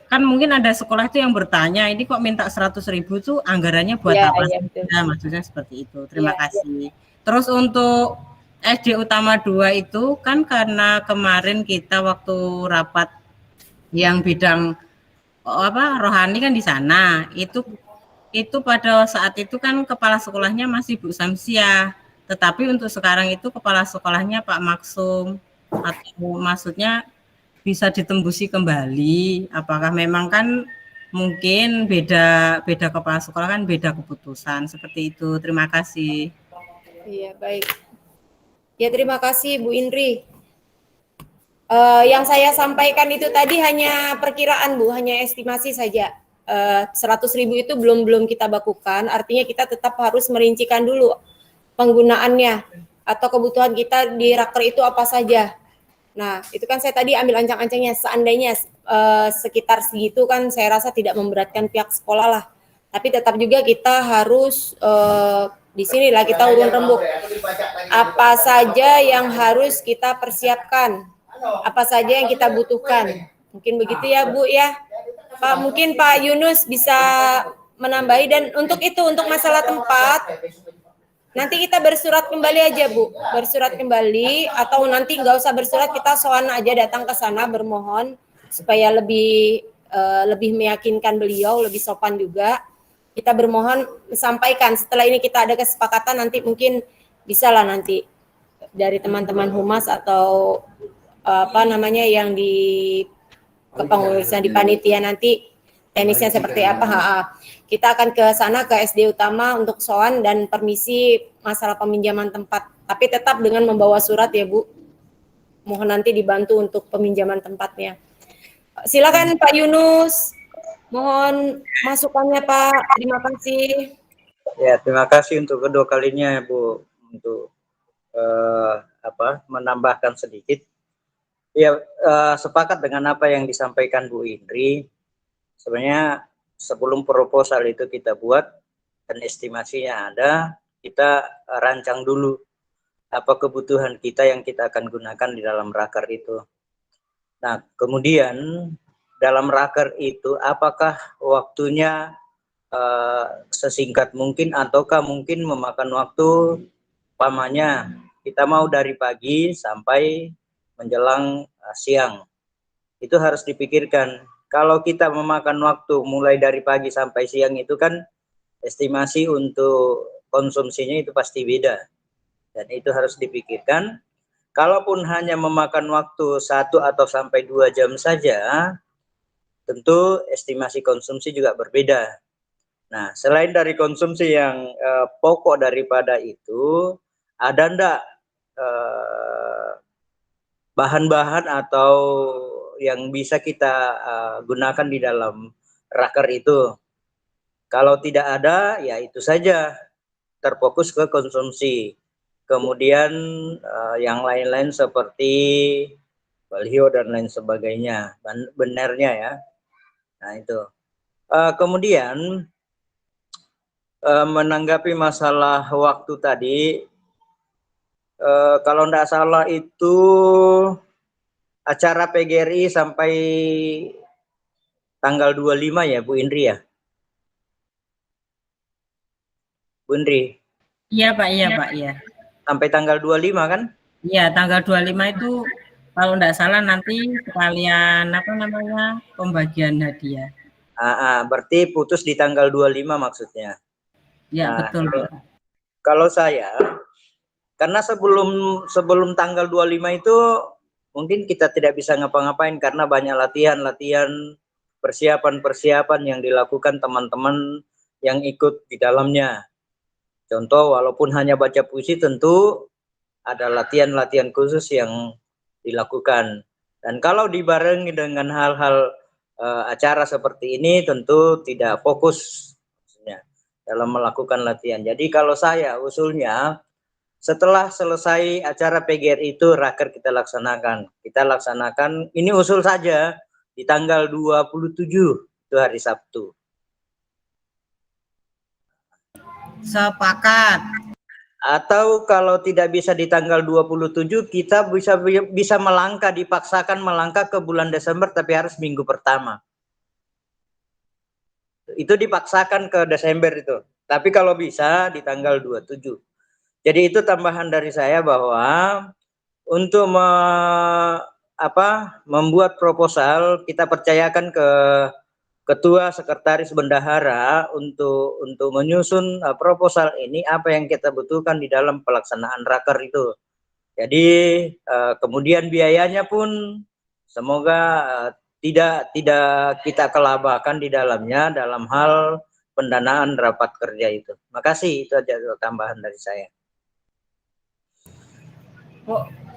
kan mungkin ada sekolah itu yang bertanya ini kok minta 100.000 tuh anggarannya buat Ya, apa ya, sih? betul. Nah, maksudnya seperti itu. Terima Ya, kasih. Terus untuk SD Utama 2 itu kan karena kemarin kita waktu rapat yang bidang rohani kan di sana. Itu pada saat itu kan kepala sekolahnya masih Bu Samsiah. Tetapi untuk sekarang itu kepala sekolahnya Pak Maksum atau maksudnya bisa ditembusi kembali. Apakah memang kan mungkin beda kepala sekolah kan beda keputusan seperti itu. Terima kasih. iya baik. Ya terima kasih Bu Indri. Yang saya sampaikan itu tadi hanya perkiraan Bu, hanya estimasi saja. 100.000 itu belum kita bakukan, artinya kita tetap harus merincikan dulu penggunaannya atau kebutuhan kita di raker itu apa saja. Nah, itu kan saya tadi ambil ancang-ancangnya, seandainya sekitar segitu kan saya rasa tidak memberatkan pihak sekolah lah. Tapi tetap juga kita harus di sinilah kita urun rembuk. Apa saja yang harus kita persiapkan, apa saja yang kita butuhkan. Mungkin begitu ya Bu ya. Pak, mungkin Pak Yunus bisa menambahi, dan untuk itu, untuk masalah tempat, nanti kita bersurat kembali aja Bu, bersurat kembali, atau nanti nggak usah bersurat, kita sowan aja datang ke sana bermohon supaya lebih meyakinkan beliau, lebih sopan juga. Kita bermohon sampaikan, setelah ini kita ada kesepakatan, nanti mungkin bisa lah nanti dari teman-teman humas atau yang di kepengurusan di panitia nanti teknisnya seperti apa. Kita akan ke sana ke SD Utama untuk soal dan permisi masalah peminjaman tempat. Tapi tetap dengan membawa surat ya Bu. Mohon nanti dibantu untuk peminjaman tempatnya. Silakan Pak Yunus. Mohon masukannya Pak. Terima kasih. Ya, terima kasih untuk kedua kalinya Bu untuk menambahkan sedikit. Ya, sepakat dengan apa yang disampaikan Bu Indri. Sebenarnya sebelum proposal itu kita buat dan estimasinya ada, kita rancang dulu apa kebutuhan kita yang kita akan gunakan di dalam raker itu. Nah, kemudian dalam raker itu apakah waktunya sesingkat mungkin ataukah mungkin memakan waktu, umpamanya kita mau dari pagi sampai menjelang siang. Itu harus dipikirkan. Kalau kita memakan waktu mulai dari pagi sampai siang itu kan estimasi untuk konsumsinya itu pasti beda. Dan itu harus dipikirkan. Kalaupun hanya memakan waktu 1 atau sampai 2 jam saja, tentu estimasi konsumsi juga berbeda. Nah, selain dari konsumsi yang pokok daripada itu, ada enggak bahan-bahan atau yang bisa kita gunakan di dalam raker itu? Kalau tidak ada, ya itu saja, terfokus ke konsumsi. Kemudian yang lain-lain seperti baliho dan lain sebagainya, benarnya ya. Nah itu. Kemudian menanggapi masalah waktu tadi, kalau tidak salah itu acara PGRI sampai tanggal 25 ya Bu Indri ya? Bu Indri? Iya Pak, iya. Sampai tanggal 25 kan? Iya, tanggal 25 itu kalau tidak salah nanti sekalian pembagian hadiah. Berarti putus di tanggal 25 maksudnya. Ya, Nah, betul. Kalau saya, karena sebelum tanggal 25 itu mungkin kita tidak bisa ngapa-ngapain karena banyak latihan, persiapan yang dilakukan teman-teman yang ikut di dalamnya. Contoh, walaupun hanya baca puisi, tentu ada latihan khusus yang dilakukan. Dan kalau dibarengi dengan hal-hal acara seperti ini tentu tidak fokus maksudnya dalam melakukan latihan. Jadi kalau saya usulnya setelah selesai acara PGRI itu raker kita laksanakan. Kita laksanakan, ini usul saja, di tanggal 27 itu hari Sabtu. Sepakat. Atau kalau tidak bisa di tanggal 27, kita bisa melangkah, dipaksakan melangkah ke bulan Desember, tapi harus minggu pertama. Itu dipaksakan ke Desember itu. Tapi kalau bisa di tanggal 27. Jadi itu tambahan dari saya bahwa untuk membuat proposal, kita percayakan ke Ketua Sekretaris Bendahara untuk menyusun proposal ini apa yang kita butuhkan di dalam pelaksanaan raker itu. Jadi kemudian biayanya pun semoga tidak kita kelabakan di dalamnya dalam hal pendanaan rapat kerja itu. Makasih, itu aja tambahan dari saya.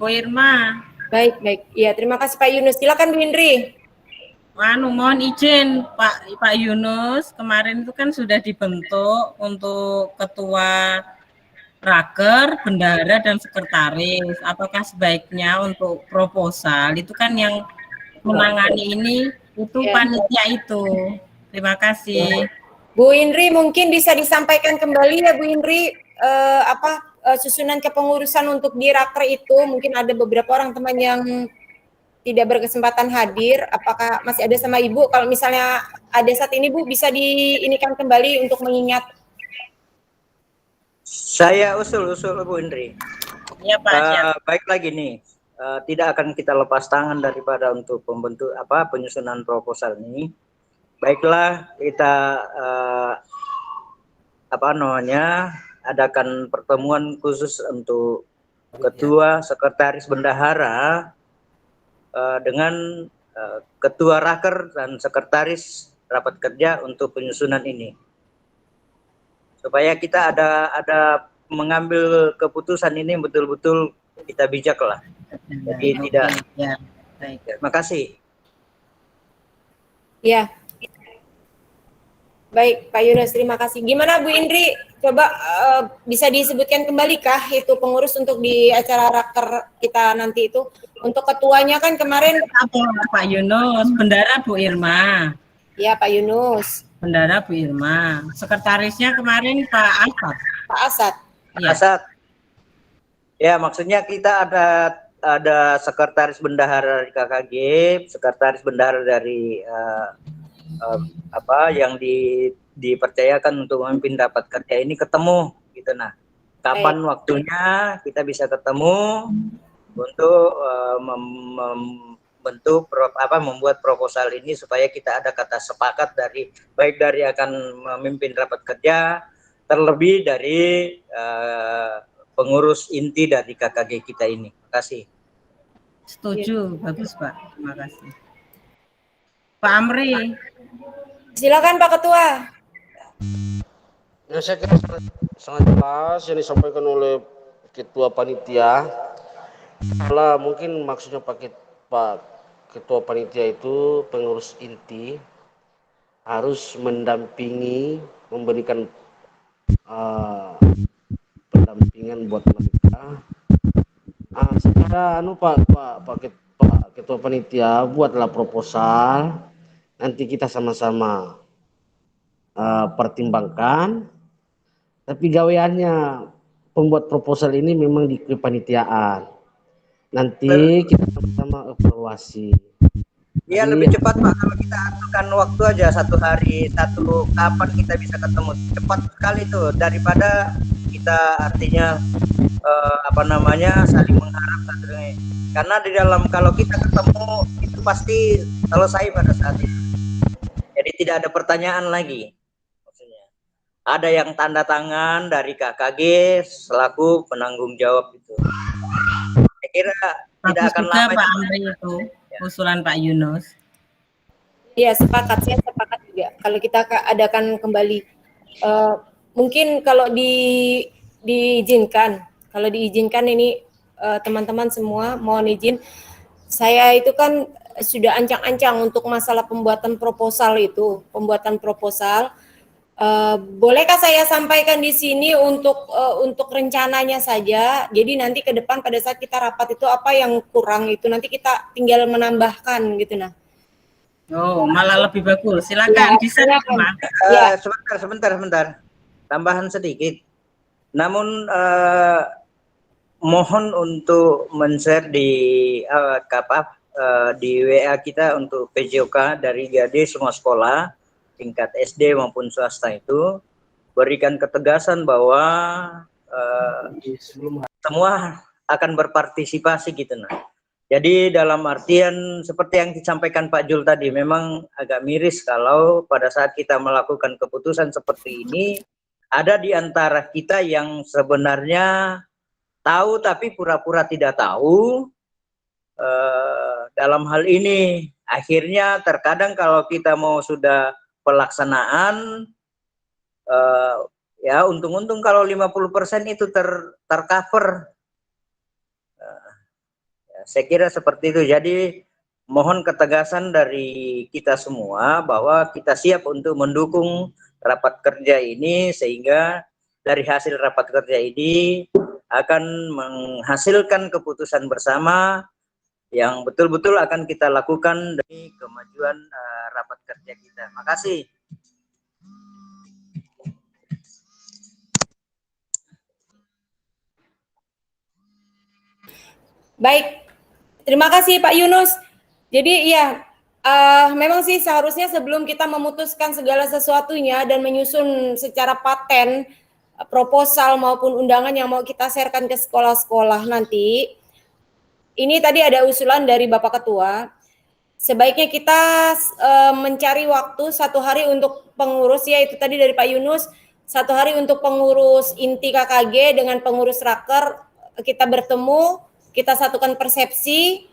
Bu Irma. Baik. Iya, terima kasih Pak Yunus. Silakan Bu Indri. Mohon izin Pak Yunus, kemarin itu kan sudah dibentuk untuk ketua raker, bendahara, dan sekretaris. Apakah sebaiknya untuk proposal itu kan yang menangani ini itu panitia itu. Terima kasih. Bu Indri mungkin bisa disampaikan kembali ya Bu Indri susunan kepengurusan untuk di raker itu. Mungkin ada beberapa orang teman yang tidak berkesempatan hadir, apakah masih ada sama Ibu? Kalau misalnya ada saat ini Bu, bisa diinikan kembali untuk mengingat. Saya usul Bu Indri. Iya Pak. Baik lagi nih, tidak akan kita lepas tangan daripada untuk penyusunan proposal ini. Baiklah kita adakan pertemuan khusus untuk Ketua Sekretaris Bendahara dengan Ketua Raker dan Sekretaris Rapat Kerja untuk penyusunan ini, supaya kita ada mengambil keputusan ini betul-betul kita bijak lah. Jadi tidak. Ya, baik. Terima kasih. Ya. Baik, Pak Yunus, terima kasih. Gimana Bu Indri? Coba bisa disebutkan kembali kah itu pengurus untuk di acara raker kita nanti itu? Untuk ketuanya kan kemarin Pak Yunus, bendara Bu Irma. Ya, Pak Yunus. Bendara Bu Irma. Sekretarisnya kemarin Pak Asad. Pak Asad. Ya. Asad. Ya, maksudnya kita ada sekretaris bendahara dari KKG, sekretaris bendahara dari yang dipercayakan untuk memimpin rapat kerja ini ketemu gitu. Nah, kapan waktunya kita bisa ketemu untuk membuat proposal ini supaya kita ada kata sepakat baik dari akan memimpin rapat kerja, terlebih dari pengurus inti dari KKG kita ini. Terima kasih. Setuju, bagus Pak. Terima kasih. Pak Amri. Silakan Pak Ketua. Ya, saya kira sangat jelas yang disampaikan oleh Ketua Panitia. Kalau mungkin maksudnya Pak Ketua Panitia itu pengurus inti harus mendampingi, memberikan pendampingan buat mereka. Secara Pak Ketua Panitia buatlah proposal, nanti kita sama-sama pertimbangkan. Tapi gaweannya pembuat proposal ini memang di kepanitiaan. Nanti kita sama-sama evaluasi. Iya, lebih cepat Pak kalau kita aturkan waktu aja 1 hari, kapan kita bisa ketemu. Cepat sekali tuh daripada kita artinya saling mengharap karena di dalam kalau kita ketemu itu pasti selesai pada saat itu. Jadi tidak ada pertanyaan lagi. Maksudnya ada yang tanda tangan dari KKG selaku penanggung jawab itu. Saya kira tidak akan lama Pak Amri itu usulan Pak Yunus. Iya, sepakat. Saya sepakat juga. Kalau kita adakan kembali, mungkin kalau diizinkan ini teman-teman semua mohon izin saya itu kan sudah ancang-ancang untuk masalah pembuatan proposal itu, bolehkah saya sampaikan di sini untuk rencananya saja? Jadi nanti ke depan pada saat kita rapat itu apa yang kurang itu nanti kita tinggal menambahkan gitu nah. Oh, malah lebih bagus. Silakan bisa diterima. Sebentar. Tambahan sedikit. Namun mohon untuk men-share di di WA kita untuk PJOK dari GAD semua sekolah tingkat SD maupun swasta itu berikan ketegasan bahwa semua akan berpartisipasi gitu nah. Jadi dalam artian seperti yang disampaikan Pak Jul tadi, memang agak miris kalau pada saat kita melakukan keputusan seperti ini ada di antara kita yang sebenarnya tahu tapi pura-pura tidak tahu. Dalam hal ini akhirnya terkadang kalau kita mau sudah pelaksanaan ya untung-untung kalau 50% itu tercover. Saya kira seperti itu. Jadi mohon ketegasan dari kita semua bahwa kita siap untuk mendukung rapat kerja ini sehingga dari hasil rapat kerja ini akan menghasilkan keputusan bersama yang betul-betul akan kita lakukan demi kemajuan rapat kerja kita. Makasih. Baik, terima kasih Pak Yunus. Jadi iya, memang sih seharusnya sebelum kita memutuskan segala sesuatunya dan menyusun secara paten proposal maupun undangan yang mau kita sharekan ke sekolah-sekolah nanti, ini tadi ada usulan dari Bapak Ketua, sebaiknya kita mencari waktu 1 hari untuk pengurus, ya itu tadi dari Pak Yunus, 1 hari untuk pengurus inti KKG dengan pengurus raker, kita bertemu, kita satukan persepsi,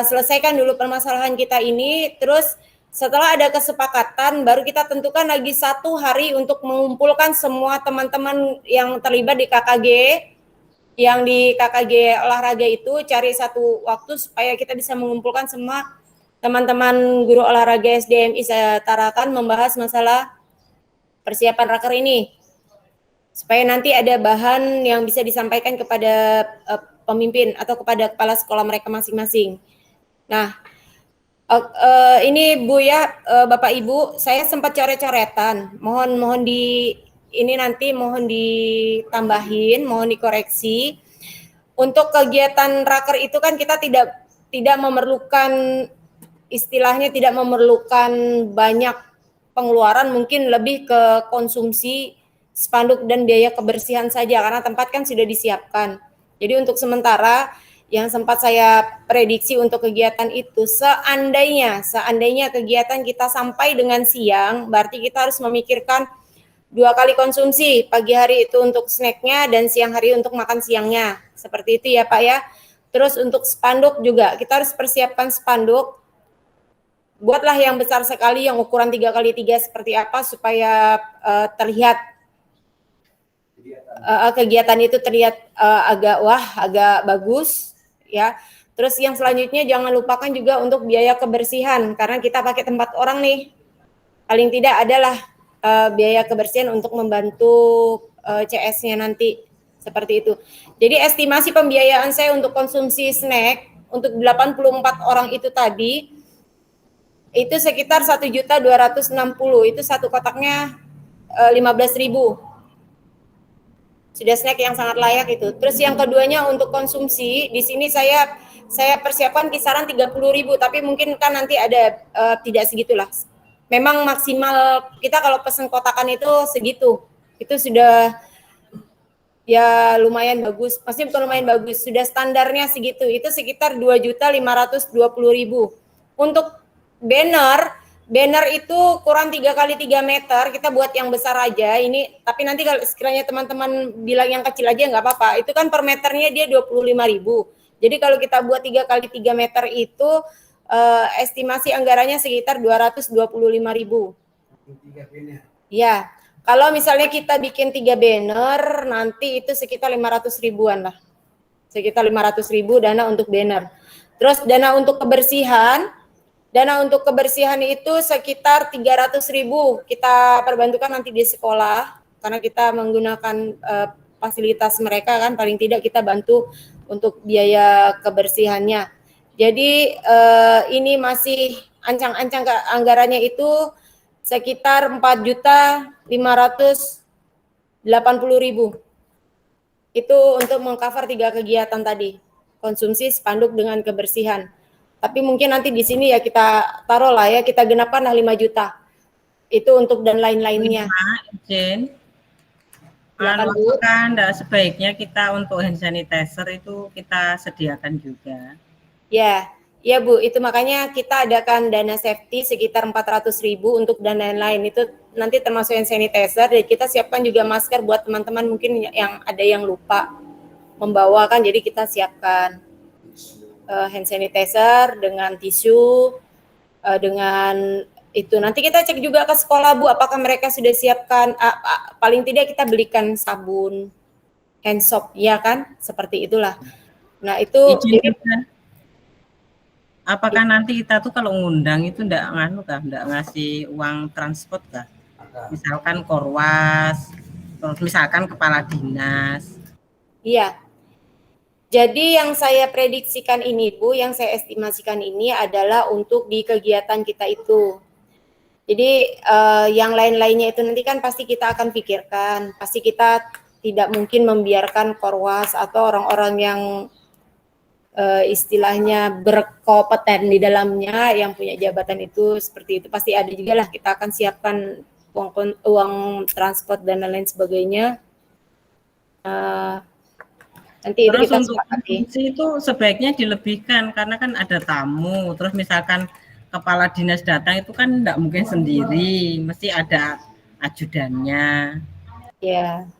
selesaikan dulu permasalahan kita ini, terus setelah ada kesepakatan baru kita tentukan lagi 1 hari untuk mengumpulkan semua teman-teman yang terlibat di KKG, yang di KKG olahraga itu, cari 1 waktu supaya kita bisa mengumpulkan semua teman-teman guru olahraga SDMI Tarakan membahas masalah persiapan raker ini, supaya nanti ada bahan yang bisa disampaikan kepada pemimpin atau kepada kepala sekolah mereka masing-masing. Nah, ini Bu ya, Bapak Ibu, saya sempat coret-coretan. Mohon mohon ditambahin, mohon dikoreksi. Untuk kegiatan raker itu kan kita tidak memerlukan, istilahnya tidak memerlukan banyak pengeluaran, mungkin lebih ke konsumsi spanduk dan biaya kebersihan saja karena tempat kan sudah disiapkan. Jadi untuk sementara yang sempat saya prediksi untuk kegiatan itu, seandainya kegiatan kita sampai dengan siang, berarti kita harus memikirkan 2 kali konsumsi, pagi hari itu untuk snacknya dan siang hari untuk makan siangnya. Seperti itu ya Pak ya. Terus untuk spanduk juga, kita harus persiapkan spanduk. Buatlah yang besar sekali, yang ukuran 3x3 seperti apa supaya terlihat kegiatan itu terlihat agak bagus ya. Terus yang selanjutnya jangan lupakan juga untuk biaya kebersihan karena kita pakai tempat orang nih. Paling tidak adalah biaya kebersihan untuk membantu CS-nya nanti seperti itu. Jadi estimasi pembiayaan saya untuk konsumsi snack untuk 84 orang itu tadi itu sekitar 1.260.000. Itu 1 kotaknya 15.000. Sudah snack yang sangat layak itu. Terus yang keduanya untuk konsumsi, di sini saya persiapkan kisaran 30.000, tapi mungkin kan nanti ada tidak segitulah. Memang maksimal kita kalau pesan kotakan itu segitu. Itu sudah ya lumayan bagus. Maksudnya bukan lumayan bagus, sudah standarnya segitu. Itu sekitar 2.520.000. Untuk banner itu kurang 3x3 meter, kita buat yang besar aja ini, tapi nanti kalau sekiranya teman-teman bilang yang kecil aja nggak apa-apa, itu kan per meternya dia 25.000. Jadi kalau kita buat 3x3 meter itu estimasi anggarannya sekitar 225.000. Ya, kalau misalnya kita bikin 3 banner, nanti itu sekitar 500 ribuan lah. Sekitar 500.000 dana untuk banner. Terus dana untuk kebersihan itu sekitar 300.000 kita perbantukan nanti di sekolah karena kita menggunakan fasilitas mereka kan, paling tidak kita bantu untuk biaya kebersihannya. Jadi ini masih ancang-ancang anggarannya itu sekitar 4.580.000. Itu untuk mengcover 3 kegiatan tadi, konsumsi, spanduk dengan kebersihan. Tapi mungkin nanti di sini ya kita taruh lah ya, kita genapkan 5 juta. Itu untuk dan lain-lainnya. Izin. Silakan, Bu. Kan sebaiknya kita untuk hand sanitizer itu kita sediakan juga. Ya, ya Bu, itu makanya kita adakan dana safety sekitar 400.000 untuk dan lain-lain. Itu nanti termasuk hand sanitizer, dan kita siapkan juga masker buat teman-teman mungkin yang ada yang lupa membawa kan, jadi kita siapkan hand sanitizer dengan tisu, dengan itu. Nanti kita cek juga ke sekolah Bu, apakah mereka sudah siapkan, paling tidak kita belikan sabun, hand soap, ya kan? Seperti itulah. Nah itu jadi, apakah nanti kita tuh kalau ngundang itu enggak ngasih uang transport kah? Misalkan korwas, terus misalkan kepala dinas. Iya. Jadi yang saya prediksikan ini Bu, yang saya estimasikan ini adalah untuk di kegiatan kita itu. Jadi yang lain-lainnya itu nanti kan pasti kita akan pikirkan. Pasti kita tidak mungkin membiarkan korwas atau orang-orang yang istilahnya berkompeten di dalamnya, yang punya jabatan itu seperti itu. Pasti ada juga lah, kita akan siapkan uang transport dan lain sebagainya. Nanti terus itu kita untuk konsumsi itu sebaiknya dilebihkan karena kan ada tamu. Terus misalkan kepala dinas datang itu kan enggak mungkin sendiri, mesti ada ajudannya. Ya.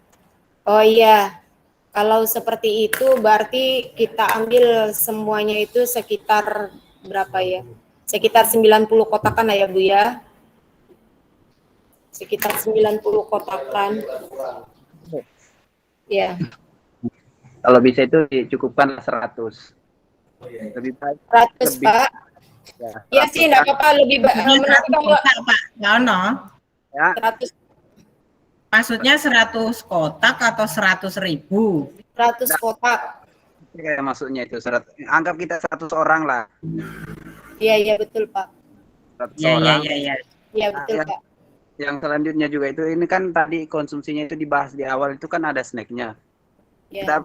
Oh iya. Kalau seperti itu berarti kita ambil semuanya itu sekitar berapa ya? Sekitar 90 kotakan ya Bu ya. Sekitar 90 kotakan. Ya. Kalau bisa itu dicukupkan 100. Lebih baik 100 Pak. Ya sih, enggak apa-apa, lebih baik Pak Yono. Ya. 100. Maksudnya 100 kotak atau 100.000? 100 kotak. Kayak maksudnya itu 100. Anggap kita 100 orang lah. Iya, iya betul, Pak. 100 Iya, orang. iya. Iya betul, Pak. Yang selanjutnya juga itu, ini kan tadi konsumsinya itu dibahas di awal itu kan ada snacknya. Ya. Kita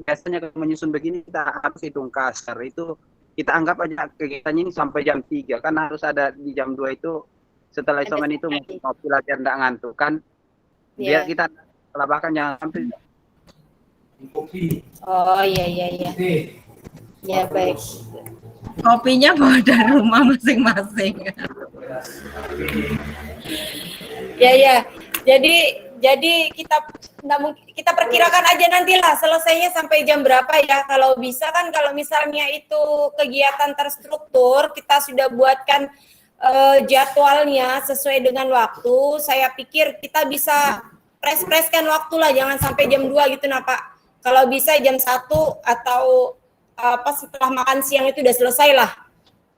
biasanya kalau menyusun begini kita harus hitung kasar, itu kita anggap aja kegiatannya ini sampai jam 3 kan, harus ada di jam 2 itu setelah isoman itu mungkin mau belajar tidak ngantuk kan, biar kita bahkan jangan sampai. Oh iya. Ya baik. Kopinya bawa dari rumah masing-masing. Ya. Jadi kita perkirakan aja nantilah selesainya sampai jam berapa ya. Kalau bisa kan, kalau misalnya itu kegiatan terstruktur, kita sudah buatkan jadwalnya sesuai dengan waktu. Saya pikir kita bisa press-presskan waktu lah, jangan sampai jam 2 gitu nah Pak. Kalau bisa jam 1 atau setelah makan siang itu udah selesai lah,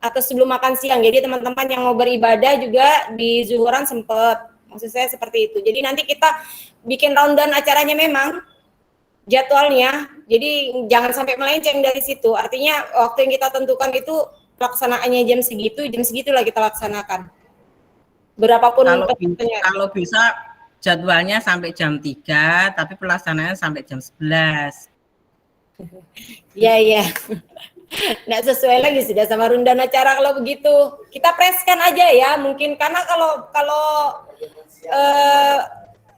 atau sebelum makan siang. Jadi teman-teman yang mau beribadah juga di zuhuran sempet. Maksud saya seperti itu. Jadi nanti kita bikin rundown acaranya memang jadwalnya. Jadi jangan sampai melenceng dari situ. Artinya waktu yang kita tentukan itu pelaksanaannya jam segitulah kita laksanakan. Berapapun kalau bisa jadwalnya sampai jam 3, tapi pelaksanaannya sampai jam 11. Iya. Nggak sesuai lagi sudah sama rundown acara kalau begitu. Kita preskan aja ya mungkin, karena kalau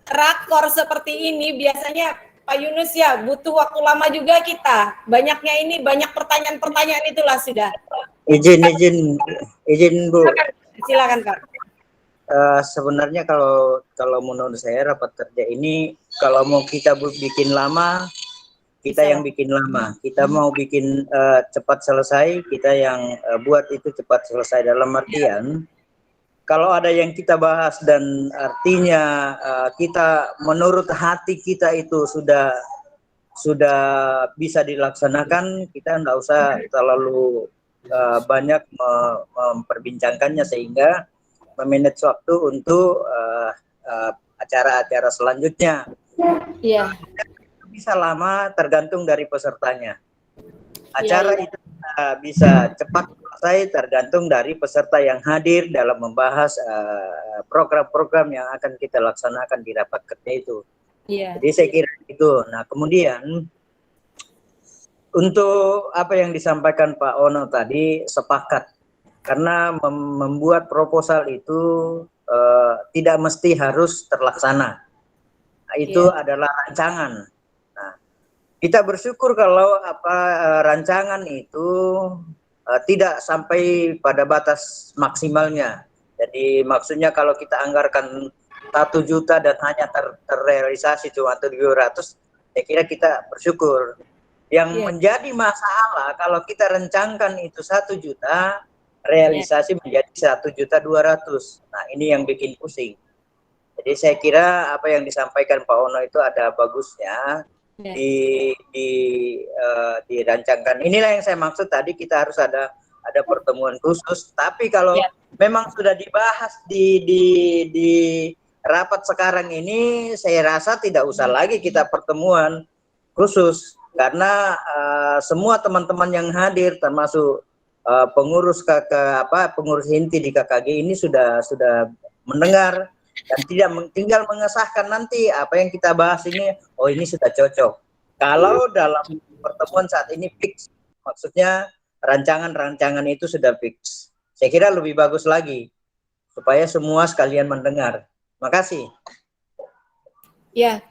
rakor seperti ini biasanya Pak Yunus ya butuh waktu lama juga kita. Banyaknya ini, banyak pertanyaan-pertanyaan itulah sudah. Izin Bu. Silakan Pak. Sebenarnya kalau menurut saya rapat kerja ini kalau mau kita bikin lama, kita yang bikin lama. Kita mau bikin cepat selesai, kita yang buat itu cepat selesai. Dalam artian kalau ada yang kita bahas dan artinya kita menurut hati kita itu sudah bisa dilaksanakan, kita nggak usah terlalu banyak memperbincangkannya, sehingga memanage waktu untuk acara-acara selanjutnya. Iya. Bisa lama tergantung dari pesertanya. Acara itu bisa cepat selesai tergantung dari peserta yang hadir dalam membahas program-program yang akan kita laksanakan di rapat kerja itu. Iya. Jadi saya kira itu. Nah, kemudian untuk apa yang disampaikan Pak Ono tadi, sepakat. Karena membuat proposal itu tidak mesti harus terlaksana. Nah, itu adalah rancangan. Nah, kita bersyukur kalau rancangan itu tidak sampai pada batas maksimalnya. Jadi maksudnya kalau kita anggarkan 1 juta dan hanya terrealisasi cuma 700, saya kira kita bersyukur. Yang menjadi masalah kalau kita rencangkan itu 1 juta, realisasi menjadi 1.200.000. Nah, ini yang bikin pusing. Jadi saya kira apa yang disampaikan Pak Ono itu ada bagusnya dirancangkan. Inilah yang saya maksud tadi, kita harus ada pertemuan khusus. Tapi kalau memang sudah dibahas di rapat sekarang ini, saya rasa tidak usah lagi kita pertemuan khusus, karena semua teman-teman yang hadir termasuk pengurus pengurus inti di KKG ini sudah mendengar dan tinggal mengesahkan nanti apa yang kita bahas ini. Oh, ini sudah cocok. Kalau dalam pertemuan saat ini fix, maksudnya rancangan itu sudah fix. Saya kira lebih bagus lagi supaya semua sekalian mendengar. Makasih. Ya,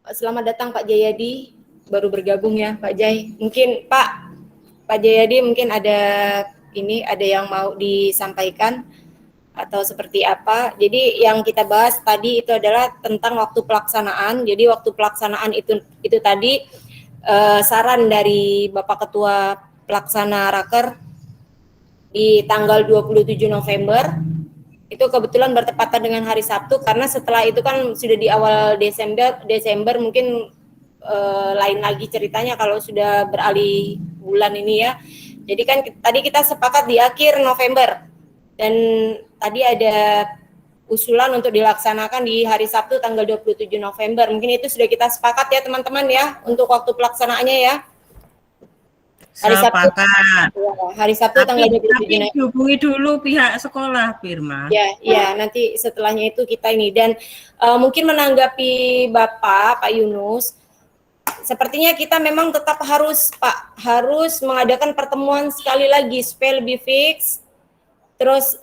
selamat datang Pak Jayadi, baru bergabung ya Pak Jay. Mungkin Pak Jayadi mungkin ada yang mau disampaikan atau seperti apa. Jadi yang kita bahas tadi itu adalah tentang waktu pelaksanaan. Jadi waktu pelaksanaan itu tadi saran dari Bapak Ketua Pelaksana Raker di tanggal 27 November. Itu kebetulan bertepatan dengan hari Sabtu, karena setelah itu kan sudah di awal Desember mungkin lain lagi ceritanya kalau sudah beralih bulan ini ya. Jadi kan tadi kita sepakat di akhir November, dan tadi ada usulan untuk dilaksanakan di hari Sabtu tanggal 27 November. Mungkin itu sudah kita sepakat ya teman-teman ya untuk waktu pelaksanaannya ya. Hari Sabtu, hari Sabtu tanggal 27 November. Tapi dihubungi dulu pihak sekolah, Firma. Ya, nanti setelahnya itu kita ini. Dan mungkin menanggapi Bapak Yunus, sepertinya kita memang tetap harus mengadakan pertemuan sekali lagi supaya lebih fix. Terus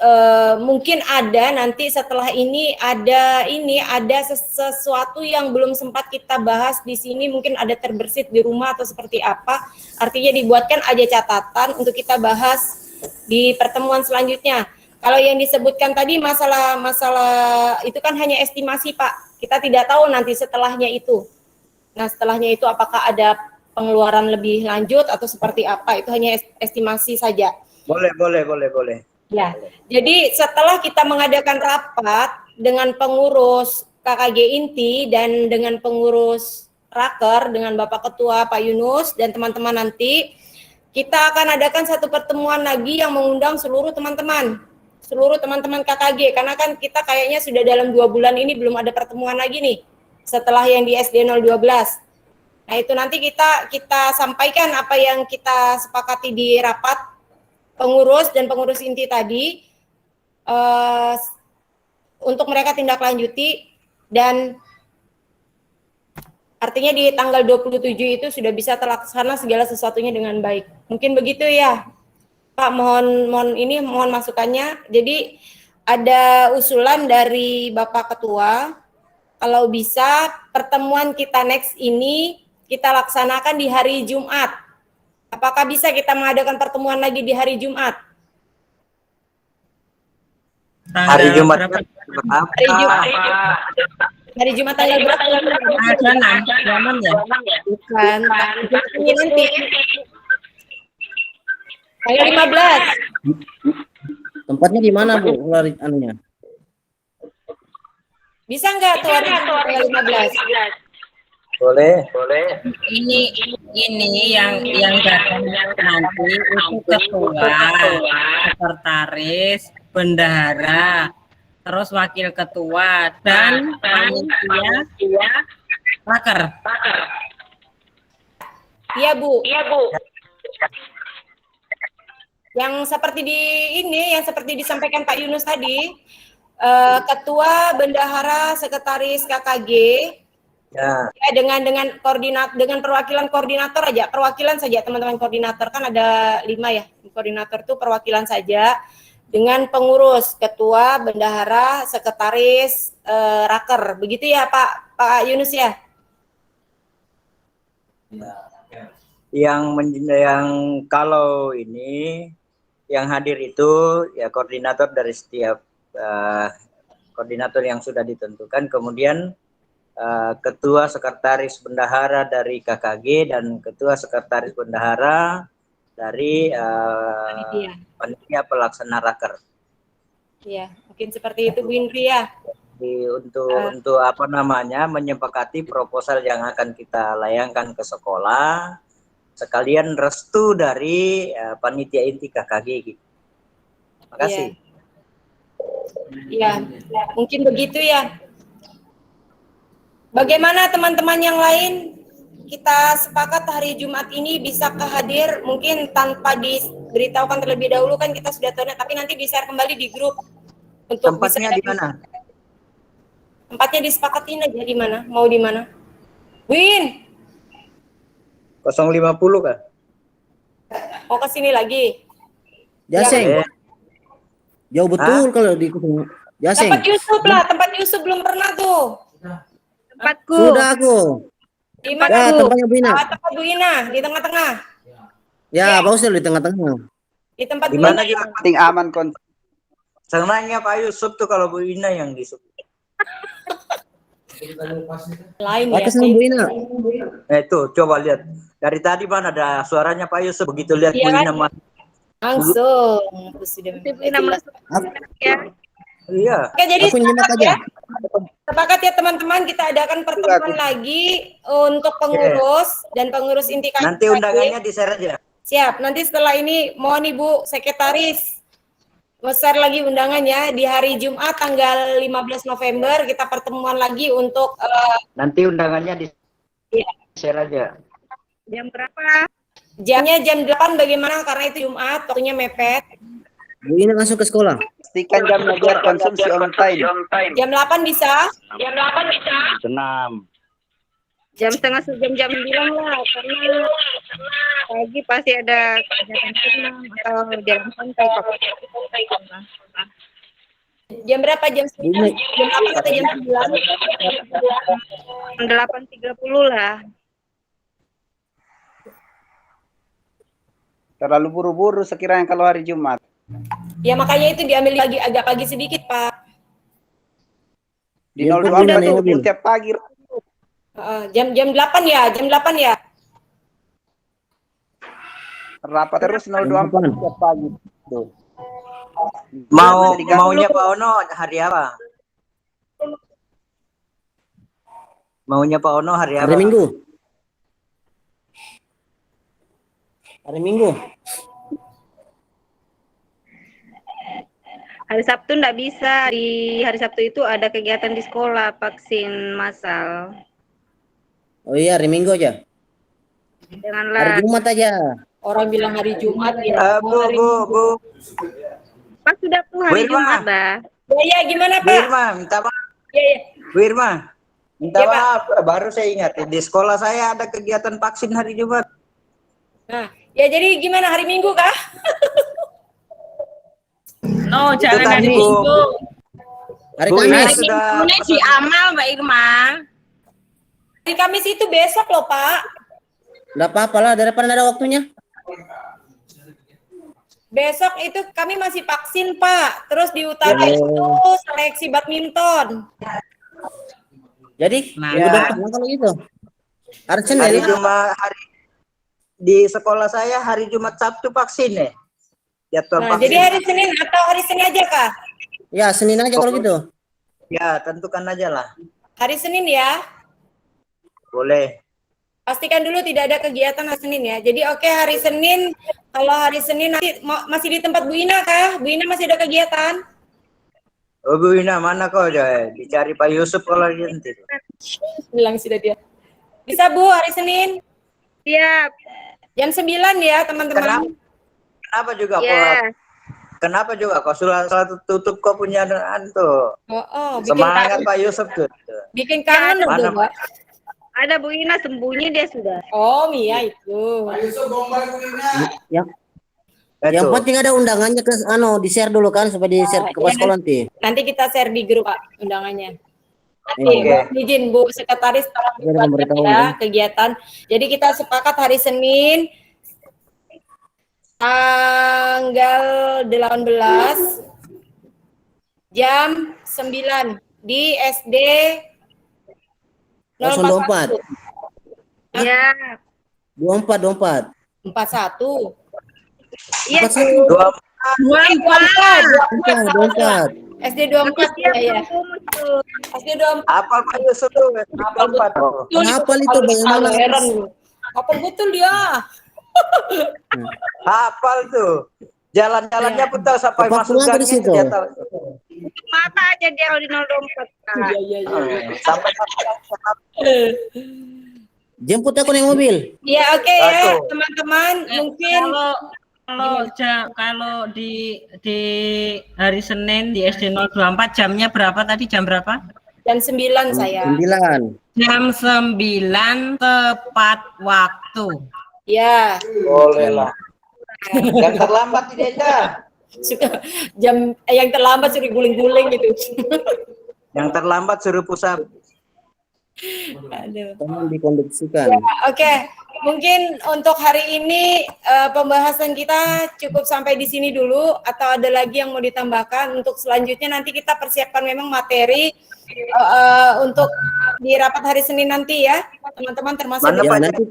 mungkin ada nanti setelah ini ada sesuatu yang belum sempat kita bahas di sini, mungkin ada terbersit di rumah atau seperti apa. Artinya dibuatkan aja catatan untuk kita bahas di pertemuan selanjutnya. Kalau yang disebutkan tadi masalah itu kan hanya estimasi Pak. Kita tidak tahu nanti setelahnya itu. Nah, setelahnya itu apakah ada pengeluaran lebih lanjut atau seperti apa? Itu hanya estimasi saja. Boleh. Ya, jadi setelah kita mengadakan rapat dengan pengurus KKG inti dan dengan pengurus Raker, dengan Bapak Ketua Pak Yunus dan teman-teman nanti, kita akan adakan satu pertemuan lagi yang mengundang seluruh teman-teman KKG, karena kan kita kayaknya sudah dalam 2 bulan ini belum ada pertemuan lagi nih, setelah yang di SD 012. Nah, itu nanti kita sampaikan apa yang kita sepakati di rapat pengurus dan pengurus inti tadi untuk mereka tindak lanjuti, dan artinya di tanggal 27 itu sudah bisa terlaksana segala sesuatunya dengan baik. Mungkin begitu ya Pak, mohon masukannya. Jadi ada usulan dari Bapak Ketua, kalau bisa pertemuan kita next ini kita laksanakan di hari Jumat. Apakah bisa kita mengadakan pertemuan lagi di hari Jumat? Hari Jumat. Hari Jumat tanggal berapa? Zaman ya? Bukan. Ini nanti. Tanggal 15. Tempatnya di mana Bu? Anunya. Bisa nggak tuh hari tanggal 15? Boleh. Ini yang datang nanti itu ketua, sekretaris, bendahara, terus wakil ketua dan panitia raker. Iya, Bu. Yang seperti yang seperti disampaikan Pak Yunus tadi, ketua, bendahara, sekretaris KKG, Ya. ya dengan perwakilan koordinator aja, perwakilan saja teman-teman koordinator, kan ada 5 ya, koordinator itu perwakilan saja, dengan pengurus, ketua, bendahara, sekretaris, raker, begitu ya Pak Yunus ya? Yang kalau ini yang hadir itu ya koordinator dari setiap koordinator yang sudah ditentukan, kemudian ketua, sekretaris, bendahara dari KKG dan ketua, sekretaris, bendahara dari panitia pelaksana raker. Iya, mungkin seperti itu Bu Indri ya. Untuk apa namanya menyepakati proposal yang akan kita layangkan ke sekolah, sekalian restu dari panitia inti KKG gitu. Terima kasih. Iya, mungkin begitu ya. Bagaimana teman-teman yang lain? Kita sepakat hari Jumat ini bisa hadir, mungkin tanpa diberitahukan terlebih dahulu, kan kita sudah tahu, tapi nanti di-share kembali di grup. Untuk tempatnya di mana? Tempatnya disepakatin aja di mana? Mau di mana? Win. 050 kan? Mau ke sini lagi? Jaseng. Jauh betul kalau di Jaseng. Tempat Yusuf lah, tempat Yusuf belum pernah tuh. Tempatku. Sudah aku. Di mana, Ya, Bu? tempatnya Bu Ina. Tempat Bu Ina, di tengah-tengah. Ya, bagus di tengah-tengah. Di tempat di Bu mana Ina. penting aman kon. Senangnya Pak Yusuf tuh kalau Bu Ina yang disebut. Lain ya. Sama Bu Ina. Tuh coba lihat. Dari tadi mana ada suaranya Pak Yusuf, begitu lihat Bu Ina langsung. Bu Ina masuk ya. Iya. Oke, jadi Aku nyimak aja. Sepakat ya teman-teman, kita adakan pertemuan lagi untuk pengurus dan pengurus inti KKG. Nanti undangannya di-share aja. Siap, nanti setelah ini mohon Ibu Sekretaris share lagi undangannya di hari Jumat tanggal 15 November kita pertemuan lagi untuk nanti undangannya di-share aja. Jam berapa? Jamnya jam 8 bagaimana, karena itu Jumat waktunya mepet. Bu Ina langsung ke sekolah. Pastikan jamnya biar konsumsi on time. Jam 8 bisa? Senam. Jam setengah jam 9 lah, karena pagi pasti ada kegiatan senam atau jalan santai. Jam berapa? Jam 9? Jam 8 atau jam 9? 8.30 lah. Terlalu buru-buru sekiranya kalau hari Jumat. Ya makanya itu diambil lagi agak pagi sedikit, Pak. Di 024 itu tiap pagi. Jam 8 ya, jam 8 ya. Rapat terus 024 tiap pagi. Tuh. Maunya Pak Ono hari apa? Maunya Pak Ono hari apa? Hari Minggu. Hari Minggu. Hari Sabtu enggak bisa. Di hari Sabtu itu ada kegiatan di sekolah, vaksin massal. Oh iya, hari Minggu aja. Janganlah. Hari Jumat aja. Orang bilang hari Jumat ya. Bu. Pas sudah tuh hari Jumat, Bah. Ya, gimana, Pak? Bu Irma, minta maaf. Ya. Bu Irma, minta maaf. Baru saya ingat, di sekolah saya ada kegiatan vaksin hari Jumat. Nah, ya jadi gimana, hari Minggu kah? No, jangan hari Minggu. Hari Bu, Kamis. sudah Di amal, Mbak Irma. Hari Kamis itu besok loh, Pak. Enggak apa-apa lah, daripada ada waktunya. Besok itu kami masih vaksin, Pak. Terus di utara itu seleksi badminton. Jadi, ya. Kalau gitu. Hari Senin. Hari Jumat, di sekolah saya hari Jumat Sabtu vaksin ya. Jadwal vaksin. Jadi hari Senin atau hari Senin aja, Kak? Ya, Senin aja kalau gitu. Ya, tentukan aja lah. Hari Senin ya. boleh. Pastikan dulu tidak ada kegiatan hari Senin ya. Jadi oke, hari Senin, kalau hari Senin nanti masih di tempat Bu Ina kah? Bu Ina masih ada kegiatan? Oh Bu Ina, mana kau Joy? Dicari Pak Yusuf kalau dia nanti. Bilang sudah dia. Bisa Bu, hari Senin? Siap. Jam 9 ya teman-teman. Kenapa juga Ya. kau? Kenapa juga kau sudah tutup kau punya tuh? Bikin Semangat kangen. Pak Yusuf tuh. Bikin kangen loh, Mana, Mbak. Ada Bu Ina sembunyi dia sudah. Oh, Mia itu. Yang penting ada undangannya ke di-share dulu kan supaya di-share ke sekolah nanti. Nanti kita share di grup Pak undangannya. Nanti Oke. izin Bu Sekretaris tolong memberitahu ya kegiatan. Jadi kita sepakat hari Senin tanggal 18 jam 9 di SD 024. Ya. 24. 41. Iya. 24. SD 24 ya. SD 24. Apa Pak Yusuf tuh? Apa 4? Hafal itu bagaimana? Hafal betul dia. Hafal tuh. Jalan-jalannya pun tahu sampai Tepat masuk pula di gangnya situ. dia tahu. Mata aja dia kalau di 024. Kak. Iya. Sampai Jemput aku naik mobil. Ya oke ya teman-teman mungkin Kalau di hari Senin di SD 024 jamnya berapa tadi? Jam berapa? jam 9 saya. 9. Jam 9 tepat waktu. Ya. boleh lah. Yang terlambat tidak aja. Suka yang terlambat suruh guling-guling gitu. Yang terlambat suruh pusat. Aduh. Tolong dikonduksikan. Ya, oke. Mungkin untuk hari ini pembahasan kita cukup sampai di sini dulu atau ada lagi yang mau ditambahkan untuk selanjutnya nanti kita persiapkan memang materi untuk di rapat hari Senin nanti ya teman-teman termasuk Ya, nanti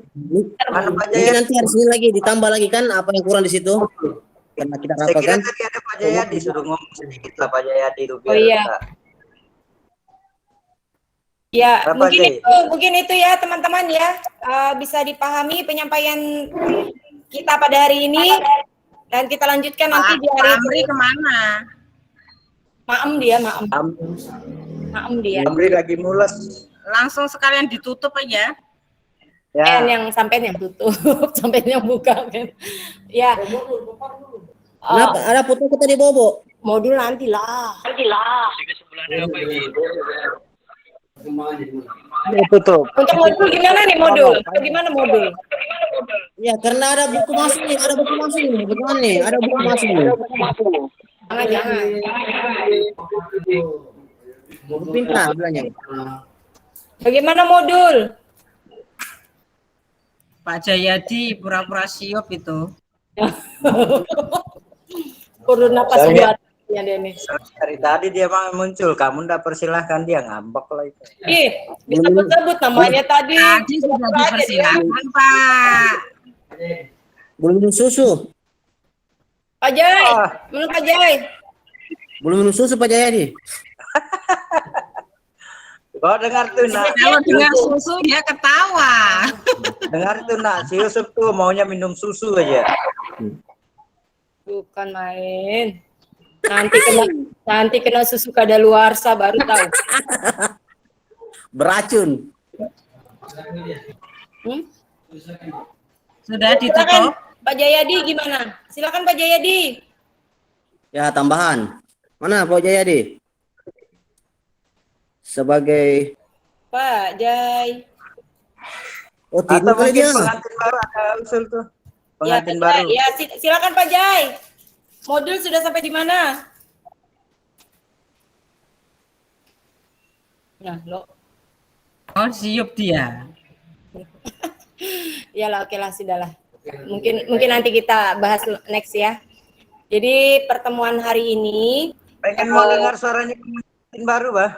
nanti hari Senin lagi ditambah lagi kan apa yang kurang di situ karena kita Saya rapat kira kan. tadi ada Pak Jayadi suruh ngomong sedikit lah Pak Jayadi itu biar Oh iya. Ya, Apa, Jay? mungkin itu ya teman-teman ya bisa dipahami penyampaian kita pada hari ini dan kita lanjutkan nanti di hari Amri kemana? Maem dia. Amri lagi mules. Langsung sekalian ditutup aja. Ya. Yang sampai yang tutup, sampai yang buka kan. Ya. Kenapa? Ada foto kita di Bobo. Modul nanti lah. Tutup. Untuk modul gimana nih modul? Gimana modul? Ya karena ada buku masuk nih, Bagaimana nih? Ada buku masuk nih. Jangan. Buku pintar bilangnya. Bagaimana modul? Pak Jayadi pura-pura siop itu. Kurun napas Soalnya- buatnya dia nih. Dari tadi dia muncul, kamu ndak persilahkan dia ngambek lah itu. Ih, disebut-sebut namanya tadi. Tadi sudah dipersilakan Pak. Belum minum susu. Pak Jai, menurut Pak Jai. Belum minum susu Pak Jayadi. Kau dengar tuh nak. Kalau dengar susu dia ketawa. Dengar tuh nak, si Yusuf tuh maunya minum susu aja. Bukan main. Nanti kena susu kadaluarsa baru tahu. Beracun. Sudah Silakan ditutup. Pak Jayadi gimana? Silakan Pak Jayadi. Ya tambahan. Mana Pak Jayadi? Sebagai Pak Jai. oh Atau tidur kali mungkin dia. pengantin baru ada usul tuh. Pengantin baru. Ya, silakan Pak Jai. Modul sudah sampai di mana? Nah, lo. Oh, siup dia. Iyalah, oke lah, sudahlah. Mungkin nanti kita bahas next ya. Jadi pertemuan hari ini Pengen mau dengar suaranya pengantin baru, Bah.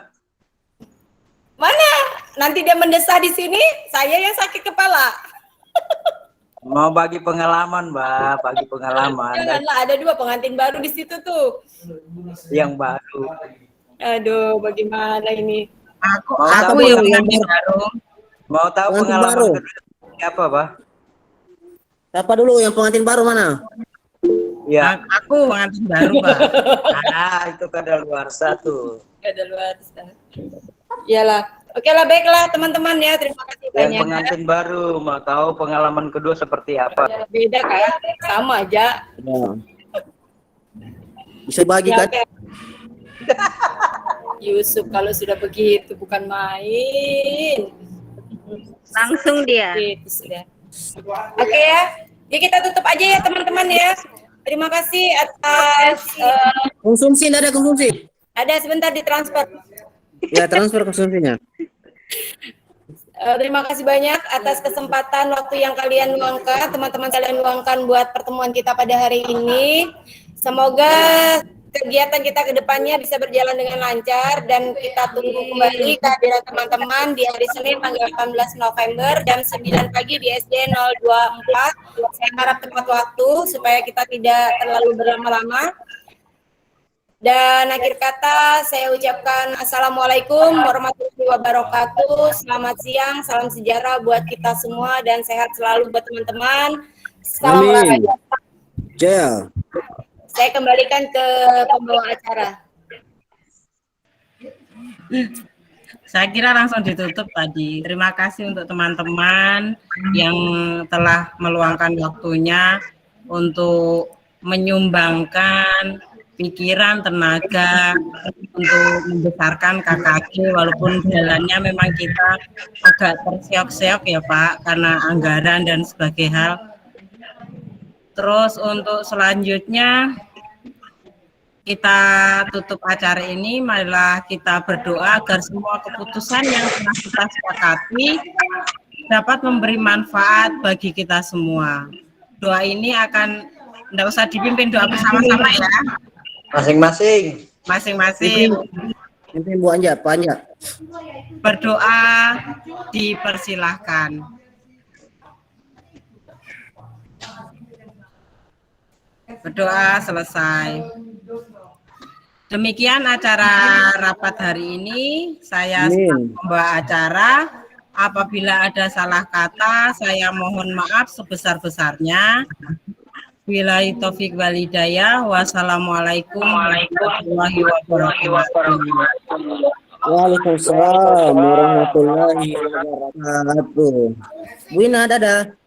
mana? Nanti dia mendesah di sini, saya yang sakit kepala. Mau bagi pengalaman, Bah, bagi pengalaman. Janganlah, ada 2 pengantin baru di situ tuh. Yang baru. Aduh, bagaimana ini? Aku Mau yang pengantin baru. Mau tahu Pengantin pengalaman baru. kedua seperti apa, Pak? Siapa dulu yang pengantin baru mana? Ya. Aku pengantin baru, Pak. Itu kadaluarsa tuh. Kadaluarsa. Iyalah. Oke lah, baiklah teman-teman ya. Terima kasih Yang banyak. pengantin baru mau tahu pengalaman kedua seperti apa? Beda kan? Sama aja. Ya. Bisa bagi Ya, kan? oke. Yusuf kalau sudah begitu bukan main. Langsung dia. Gitu sudah. Oke ya. Ya kita tutup aja ya teman-teman ya. Terima kasih atas Konsumsi, tidak ada konsumsi. ada sebentar ditransfer. Ya, transfer konsumsinya. Terima kasih banyak atas kesempatan waktu yang kalian luangkan, teman-teman kalian luangkan buat pertemuan kita pada hari ini. Semoga kegiatan kita ke depannya bisa berjalan dengan lancar dan kita tunggu kembali kehadiran teman-teman di hari Senin tanggal 18 November jam 9 pagi di SD 024. Saya harap tepat waktu supaya kita tidak terlalu berlama-lama. Dan akhir kata saya ucapkan Assalamualaikum warahmatullahi wabarakatuh. Selamat siang, salam sejahtera buat kita semua dan sehat selalu buat teman-teman. Salam Amin. olahraga. Jaya. Saya kembalikan ke pembawa acara. Saya kira langsung ditutup tadi. Terima kasih untuk teman-teman yang telah meluangkan waktunya untuk menyumbangkan pikiran, tenaga untuk membesarkan KKG walaupun jalannya memang kita agak terseok-seok ya Pak karena anggaran dan sebagainya hal. Terus untuk selanjutnya kita tutup acara ini, marilah kita berdoa agar semua keputusan yang telah kita sepakati dapat memberi manfaat bagi kita semua. Doa ini akan, tidak usah dipimpin doa bersama-sama ya. Masing-masing. Masing-masing. Pimpin Bu Anja, Pak Anja. Berdoa dipersilahkan. Berdoa selesai. Demikian acara rapat hari ini. Saya membawa acara. Apabila ada salah kata, saya mohon maaf sebesar-besarnya. Billahi taufik wal hidayah. Wassalamualaikum warahmatullahi wabarakatuh. Waalaikumsalam warahmatullahi wabarakatuh. Bu Ina, dadah.